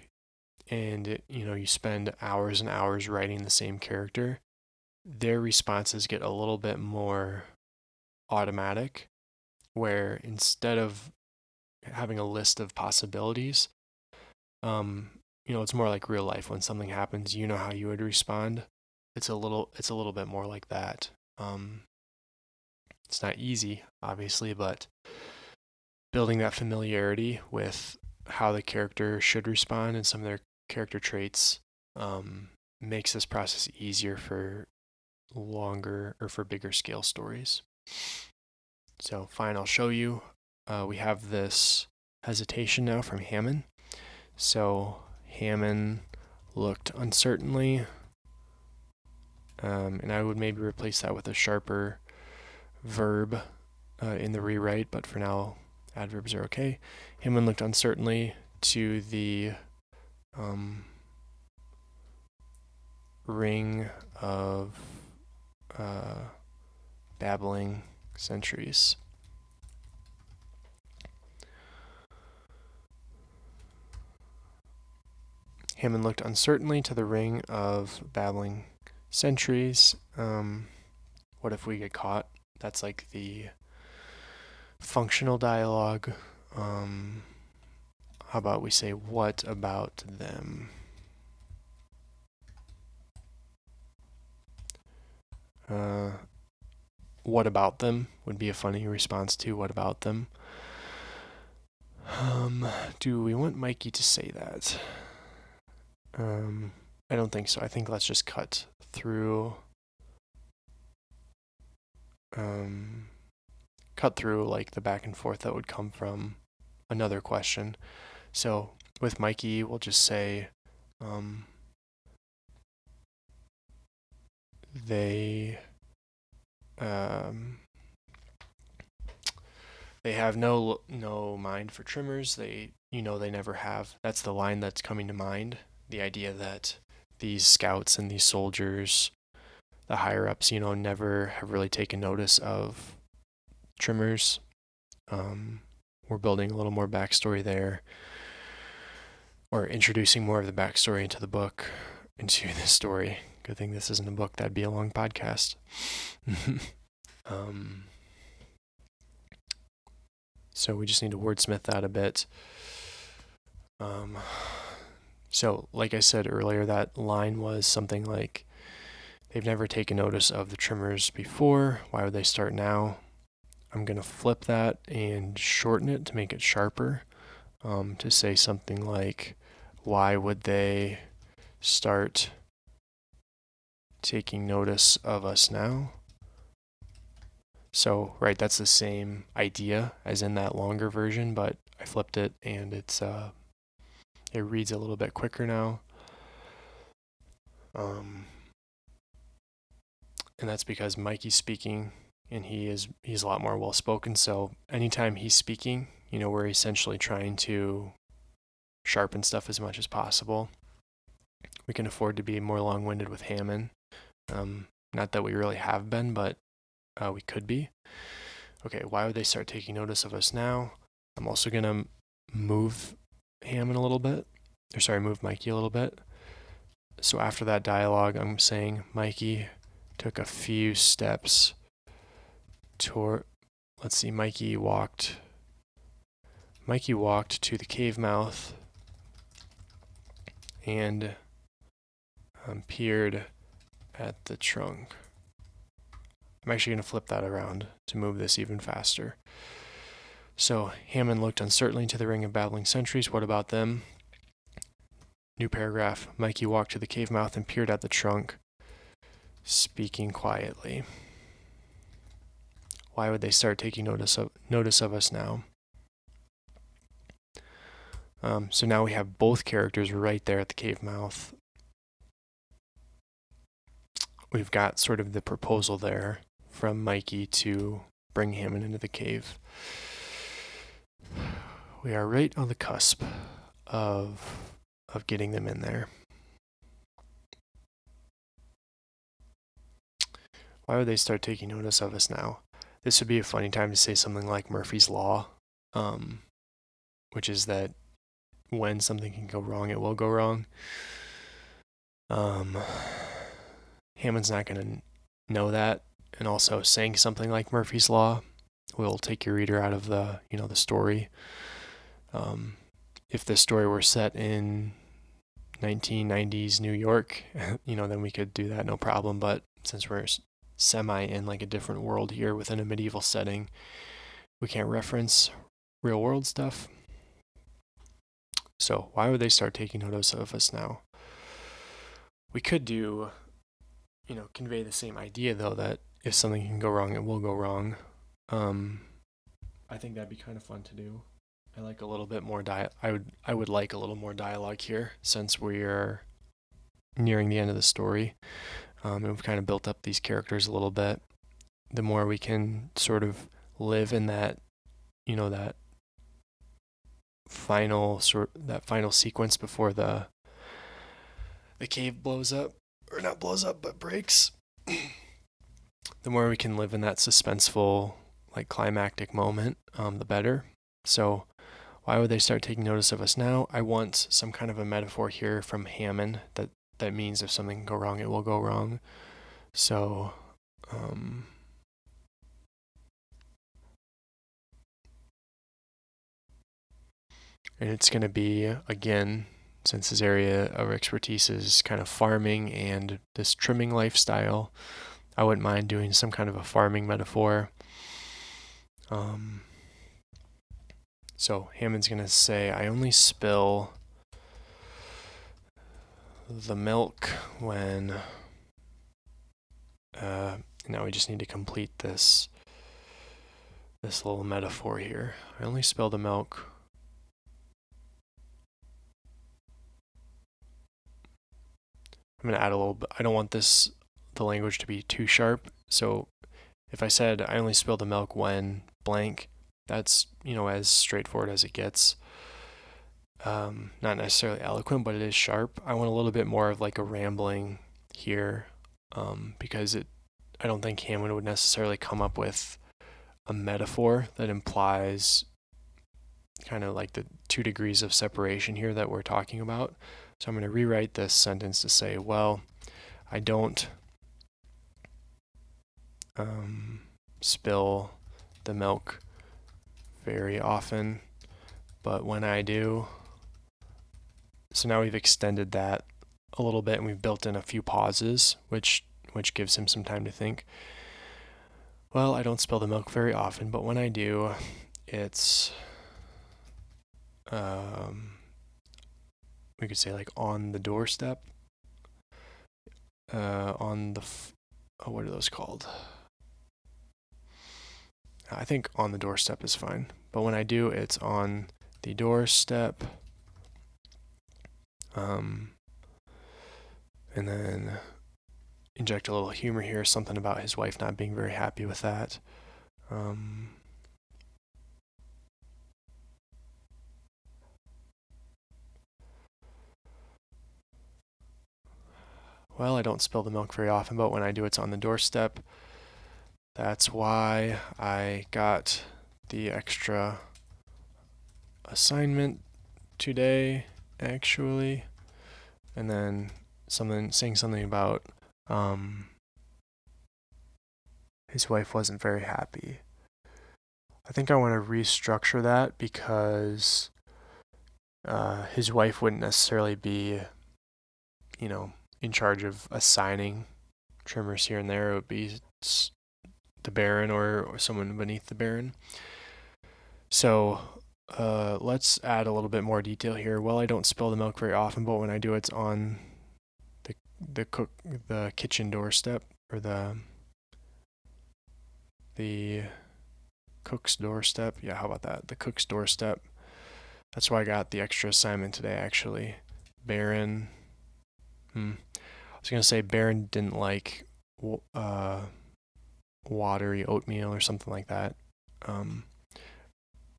and you spend hours and hours writing the same character, their responses get a little bit more automatic, where instead of having a list of possibilities, it's more like real life. When something happens, you know how you would respond. It's a little bit more like that. It's not easy, obviously, but building that familiarity with how the character should respond and some of their character traits makes this process easier for longer or for bigger scale stories. So fine, I'll show you. We have this hesitation now from Hammond. So Hammond looked uncertainly, and I would maybe replace that with a sharper verb in the rewrite, but for now adverbs are okay. Hammond looked uncertainly to the ring of babbling sentries. Hammond looked uncertainly to the ring of babbling sentries. What if we get caught? That's like the functional dialogue. How about we say, what about them? What about them would be a funny response to what about them. Do we want Mikey to say that? I don't think so. I think let's just cut through like the back and forth that would come from another question. So with Mikey, we'll just say they have no mind for trimmers. They never have. That's the line that's coming to mind. The idea that these scouts and these soldiers, the higher ups, never have really taken notice of trimmers. we're building a little more backstory there, or introducing more of the backstory into the book, into the story. Good thing this isn't a book, that'd be a long podcast. So we just need to wordsmith that a bit. So like I said earlier, that line was something like, they've never taken notice of the trimmers before. Why would they start now? I'm going to flip that and shorten it to make it sharper, to say something like, why would they start taking notice of us now? So, right, that's the same idea as in that longer version, but I flipped it and it reads a little bit quicker now. And that's because Mikey's speaking, and he's a lot more well spoken. So anytime he's speaking, we're essentially trying to sharpen stuff as much as possible. We can afford to be more long-winded with Hammond. Not that we really have been, but we could be. Okay, why would they start taking notice of us now? I'm also going to move Hammond a little bit. Move Mikey a little bit. So after that dialogue, I'm saying Mikey took a few steps toward, Mikey walked to the cave mouth and peered at the trunk. I'm actually going to flip that around to move this even faster. So Hammond looked uncertainly to the ring of battling sentries. What about them? New paragraph. Mikey walked to the cave mouth and peered at the trunk, speaking quietly. Why would they start taking notice of us now? So now we have both characters right there at the cave mouth. We've got sort of the proposal there from Mikey to bring Hammond into the cave. We are right on the cusp of getting them in there. Why would they start taking notice of us now? This would be a funny time to say something like Murphy's Law, which is that when something can go wrong, it will go wrong. Hammond's not going to know that, and also saying something like Murphy's Law will take your reader out of the story. If the story were set in 1990s New York, then we could do that no problem. But since we're semi in like a different world here within a medieval setting, we can't reference real world stuff. So why would they start taking notice of us now? We could do, convey the same idea though, that if something can go wrong, it will go wrong. I think that'd be kind of fun to do. I like a little bit more I would like a little more dialogue here, since we are nearing the end of the story. And we've kind of built up these characters a little bit. The more we can sort of live in that, that final sequence before the cave blows up, or not blows up, but breaks. The more we can live in that suspenseful, like climactic moment, the better. So why would they start taking notice of us now? I want some kind of a metaphor here from Hammond that means if something can go wrong, it will go wrong. So, and it's going to be, again, since his area of expertise is kind of farming and this trimming lifestyle, I wouldn't mind doing some kind of a farming metaphor. So Hammond's going to say, I only spill the milk when... now we just need to complete this little metaphor here. I only spill the milk I'm going to add a little bit. I don't want the language to be too sharp. So if I said I only spill the milk when blank, that's, as straightforward as it gets. Not necessarily eloquent, but it is sharp. I want a little bit more of like a rambling here, because I don't think Hammond would necessarily come up with a metaphor that implies kind of like the 2 degrees of separation here that we're talking about. So I'm going to rewrite this sentence to say, well, I don't spill the milk very often, but when I do. So now we've extended that a little bit and we've built in a few pauses, which gives him some time to think. Well, I don't spill the milk very often, but when I do, it's we could say like on the doorstep, on the what are those called? I think on the doorstep is fine, but when I do, it's on the doorstep. And then inject a little humor here, something about his wife not being very happy with that. Well, I don't spill the milk very often, but when I do, it's on the doorstep. That's why I got the extra assignment today, actually. And then saying something about his wife wasn't very happy. I think I want to restructure that because his wife wouldn't necessarily be, in charge of assigning trimmers here and there. It would be the Baron or someone beneath the Baron. So let's add a little bit more detail here. Well, I don't spill the milk very often, but when I do, it's on the kitchen doorstep, or the cook's doorstep. Yeah, how about that? The cook's doorstep. That's why I got the extra assignment today, actually. Baron. I was going to say Baron didn't like watery oatmeal or something like that.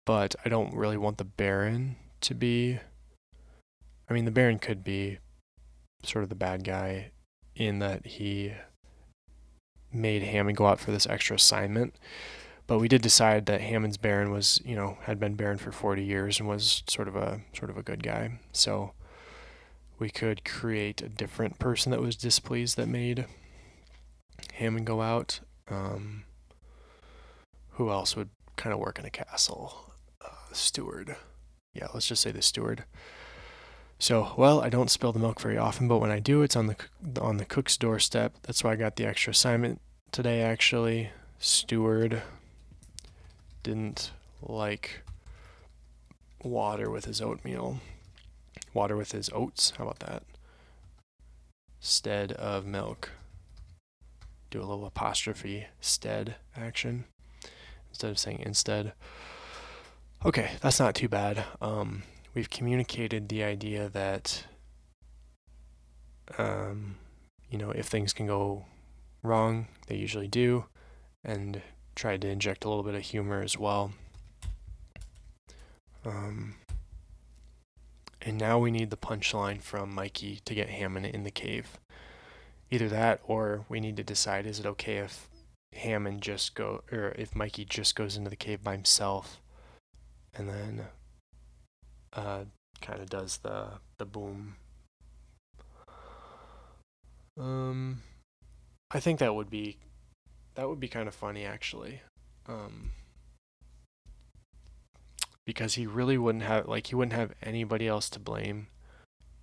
But I don't really want the Baron to be. I mean, the Baron could be sort of the bad guy in that he made Hammond go out for this extra assignment. But we did decide that Hammond's Baron was, had been Baron for 40 years and was sort of a good guy. So we could create a different person that was displeased that made Hammond go out. Who else would kind of work in a castle? Steward. Yeah, let's just say the steward. So, well, I don't spill the milk very often, but when I do, it's on the cook's doorstep. That's why I got the extra assignment today, actually. Steward didn't like water with his oatmeal. Water with his oats. How about that? Stead of milk. Do a little apostrophe stead action instead of saying instead. Okay, that's not too bad. We've communicated the idea that, if things can go wrong, they usually do, and tried to inject a little bit of humor as well. And now we need the punchline from Mikey to get Hammond in the cave. Either that, or we need to decide, is it okay if if Mikey just goes into the cave by himself and then kind of does the boom. I think that would be kind of funny, actually. Because he really wouldn't have anybody else to blame.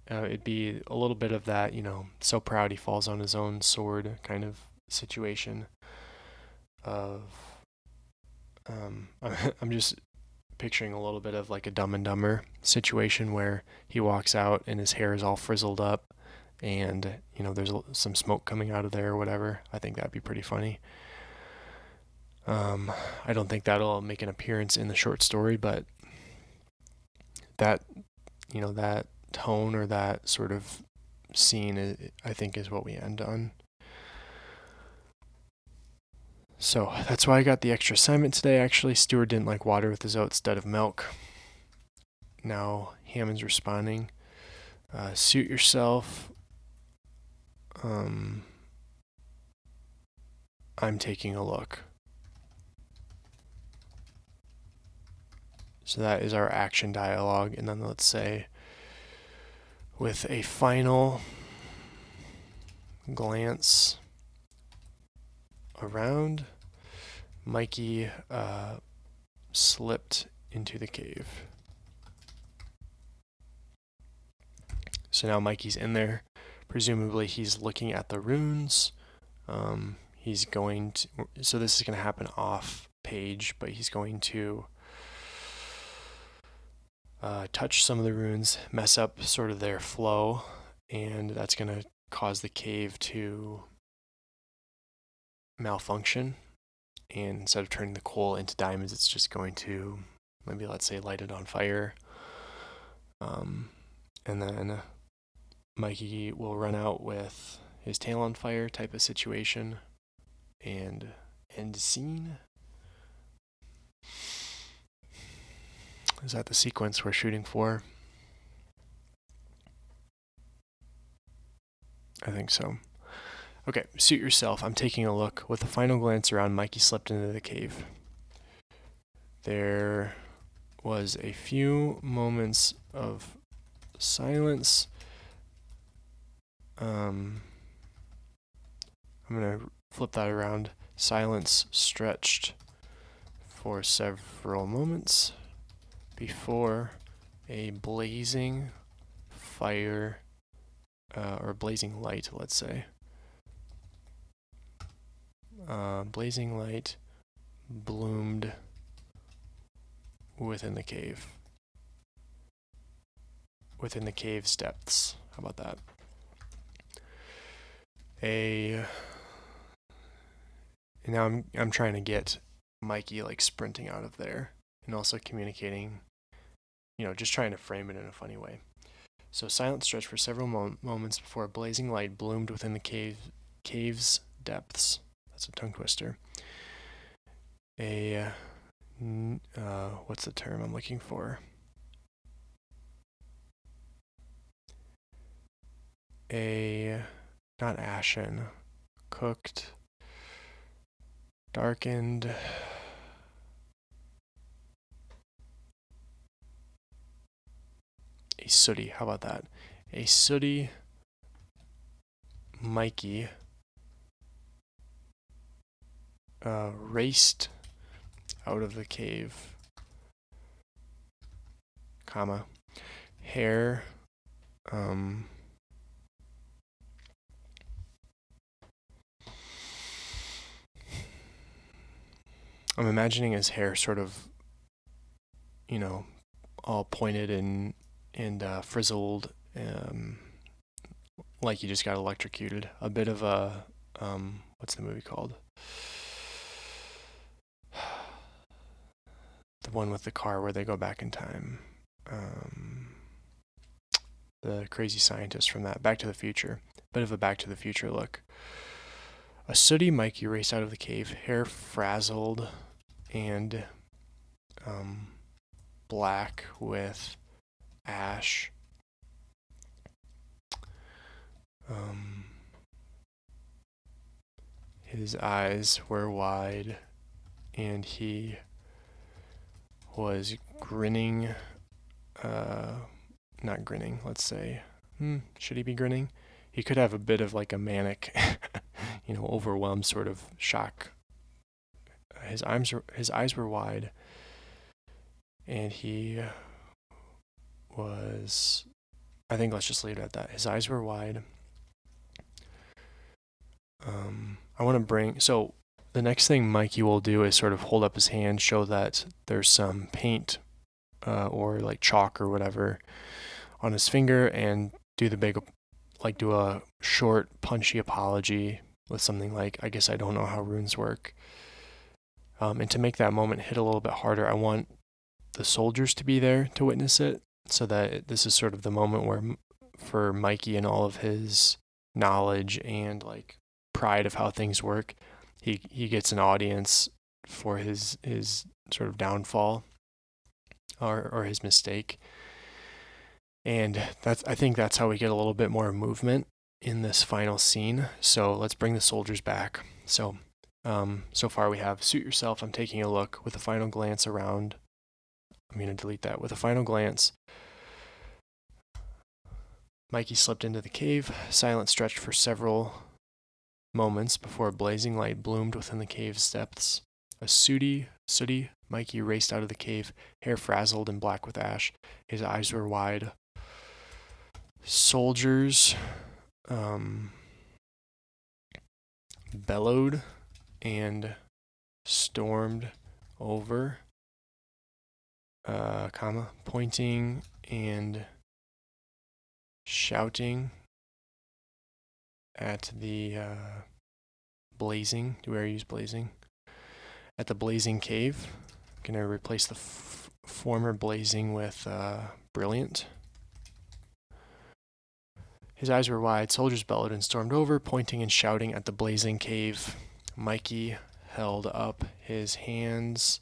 It'd be a little bit of that, so proud he falls on his own sword kind of situation. I'm just picturing a little bit of like a Dumb and Dumber situation where he walks out and his hair is all frizzled up, and there's some smoke coming out of there or whatever. I think that'd be pretty funny. I don't think that'll make an appearance in the short story, but that that tone or that sort of scene, I think, is what we end on. So that's why I got the extra assignment today. Actually, Stewart didn't like water with his oats instead of milk. Now Hammond's responding. Suit yourself. I'm taking a look. So that is our action dialogue. And then let's say with a final glance around, Mikey slipped into the cave. So now Mikey's in there. Presumably he's looking at the runes. He's going to, so this is going to happen off page, but he's going to touch some of the runes, mess up sort of their flow, and that's going to cause the cave to malfunction. And instead of turning the coal into diamonds, it's just going to, maybe let's say, light it on fire. And then Mikey will run out with his tail on fire type of situation. And end scene. Is that the sequence we're shooting for? I think so. Okay, suit yourself. I'm taking a look. With a final glance around, Mikey slipped into the cave. There was a few moments of silence. I'm going to flip that around. Silence stretched for several moments before a blazing fire, or blazing light, let's say. Blazing light bloomed within the cave. Within the cave's depths. How about that? And now I'm trying to get Mikey like sprinting out of there and also communicating, just trying to frame it in a funny way. So silence stretched for several moments before a blazing light bloomed within the cave's depths. That's a tongue twister. What's the term I'm looking for? Not ashen, cooked, darkened. A sooty, how about that? A sooty Mikey raced out of the cave, comma, hair, I'm imagining his hair sort of, all pointed and frizzled, like he just got electrocuted. A bit of a, what's the movie called? The one with the car where they go back in time. The crazy scientist from that. Back to the Future. Bit of a Back to the Future look. A sooty Mikey raced out of the cave, hair frazzled and black with ash. His eyes were wide and he was grinning, not grinning, let's say. Should he be grinning? He could have a bit of like a manic, overwhelmed sort of shock. His eyes were wide, and he was, I think let's just leave it at that. His eyes were wide. I want to so the next thing Mikey will do is sort of hold up his hand, show that there's some paint or like chalk or whatever on his finger, and do a short, punchy apology with something like, I guess I don't know how runes work. And to make that moment hit a little bit harder, I want the soldiers to be there to witness it, so that this is sort of the moment where, for Mikey and all of his knowledge and like pride of how things work, he gets an audience for his sort of downfall or his mistake. And I think that's how we get a little bit more movement in this final scene. So let's bring the soldiers back. So so far we have suit yourself, I'm taking a look. With a final glance around, I'm going to delete that. With a final glance, Mikey slipped into the cave. Silence stretched for several moments before a blazing light bloomed within the cave's depths. A sooty Mikey raced out of the cave, hair frazzled and black with ash. His eyes were wide. Soldiers bellowed and stormed over, pointing and shouting at the blazing. Do I use blazing? At the blazing cave. I'm going to replace the former blazing with brilliant. His eyes were wide. Soldiers bellowed and stormed over, pointing and shouting at the blazing cave. Mikey held up his hands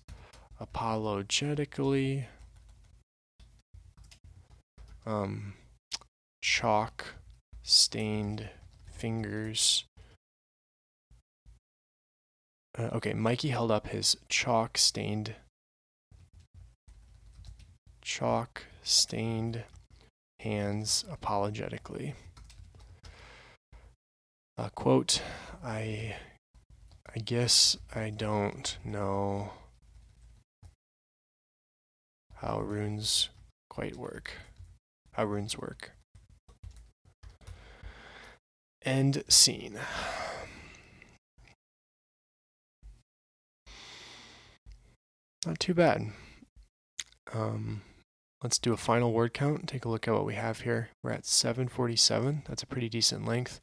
apologetically. Chalk stained fingers. Mikey held up his chalk stained hands apologetically. Quote, I guess I don't know how runes work. End scene. Not too bad. Let's do a final word count. Take a look at what we have here. We're at 747. That's a pretty decent length.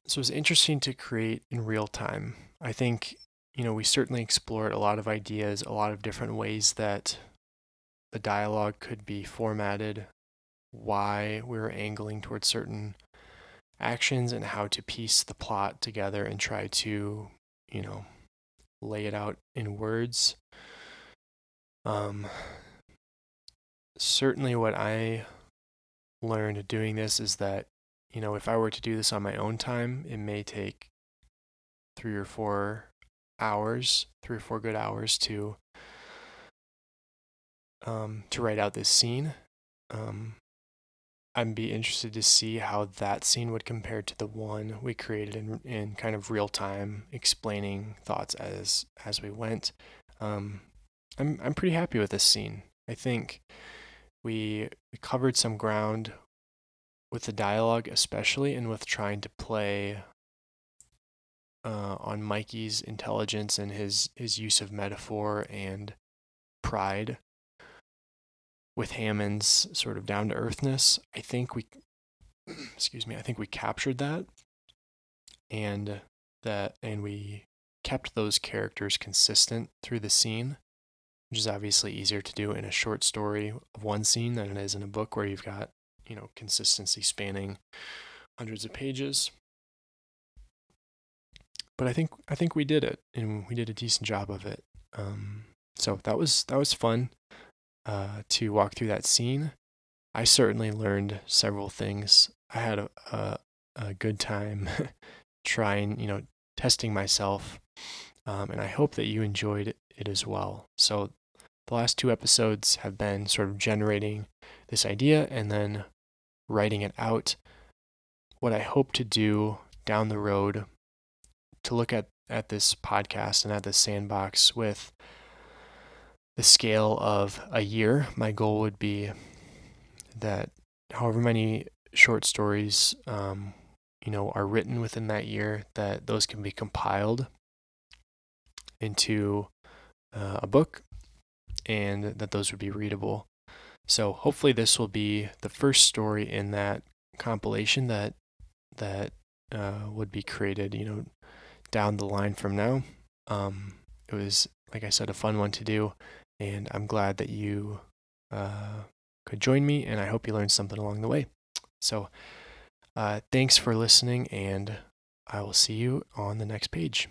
So it's interesting to create in real time. I think, we certainly explored a lot of ideas, a lot of different ways that the dialogue could be formatted, why we were angling towards certain actions, and how to piece the plot together and try to, lay it out in words. Certainly what I learned doing this is that, if I were to do this on my own time, it may take 3 or 4 good hours to write out this scene. I'd be interested to see how that scene would compare to the one we created in kind of real time, explaining thoughts as we went. I'm pretty happy with this scene. I think we covered some ground with the dialogue, especially, and with trying to play on Mikey's intelligence and his use of metaphor and pride, with Hammond's sort of down to earthness. I think we captured that, and we kept those characters consistent through the scene, which is obviously easier to do in a short story of one scene than it is in a book where you've got, consistency spanning hundreds of pages. But I think we did it, and we did a decent job of it. So that was fun to walk through that scene. I certainly learned several things. I had a good time trying, testing myself, and I hope that you enjoyed it as well. So the last 2 episodes have been sort of generating this idea and then writing it out. What I hope to do down the road, to look at this podcast and at this sandbox with the scale of a year, my goal would be that however many short stories are written within that year, that those can be compiled into a book, and that those would be readable. So hopefully this will be the first story in that compilation that would be created, down the line from now. It was, like I said, a fun one to do, and I'm glad that you could join me, and I hope you learned something along the way. So thanks for listening, and I will see you on the next page.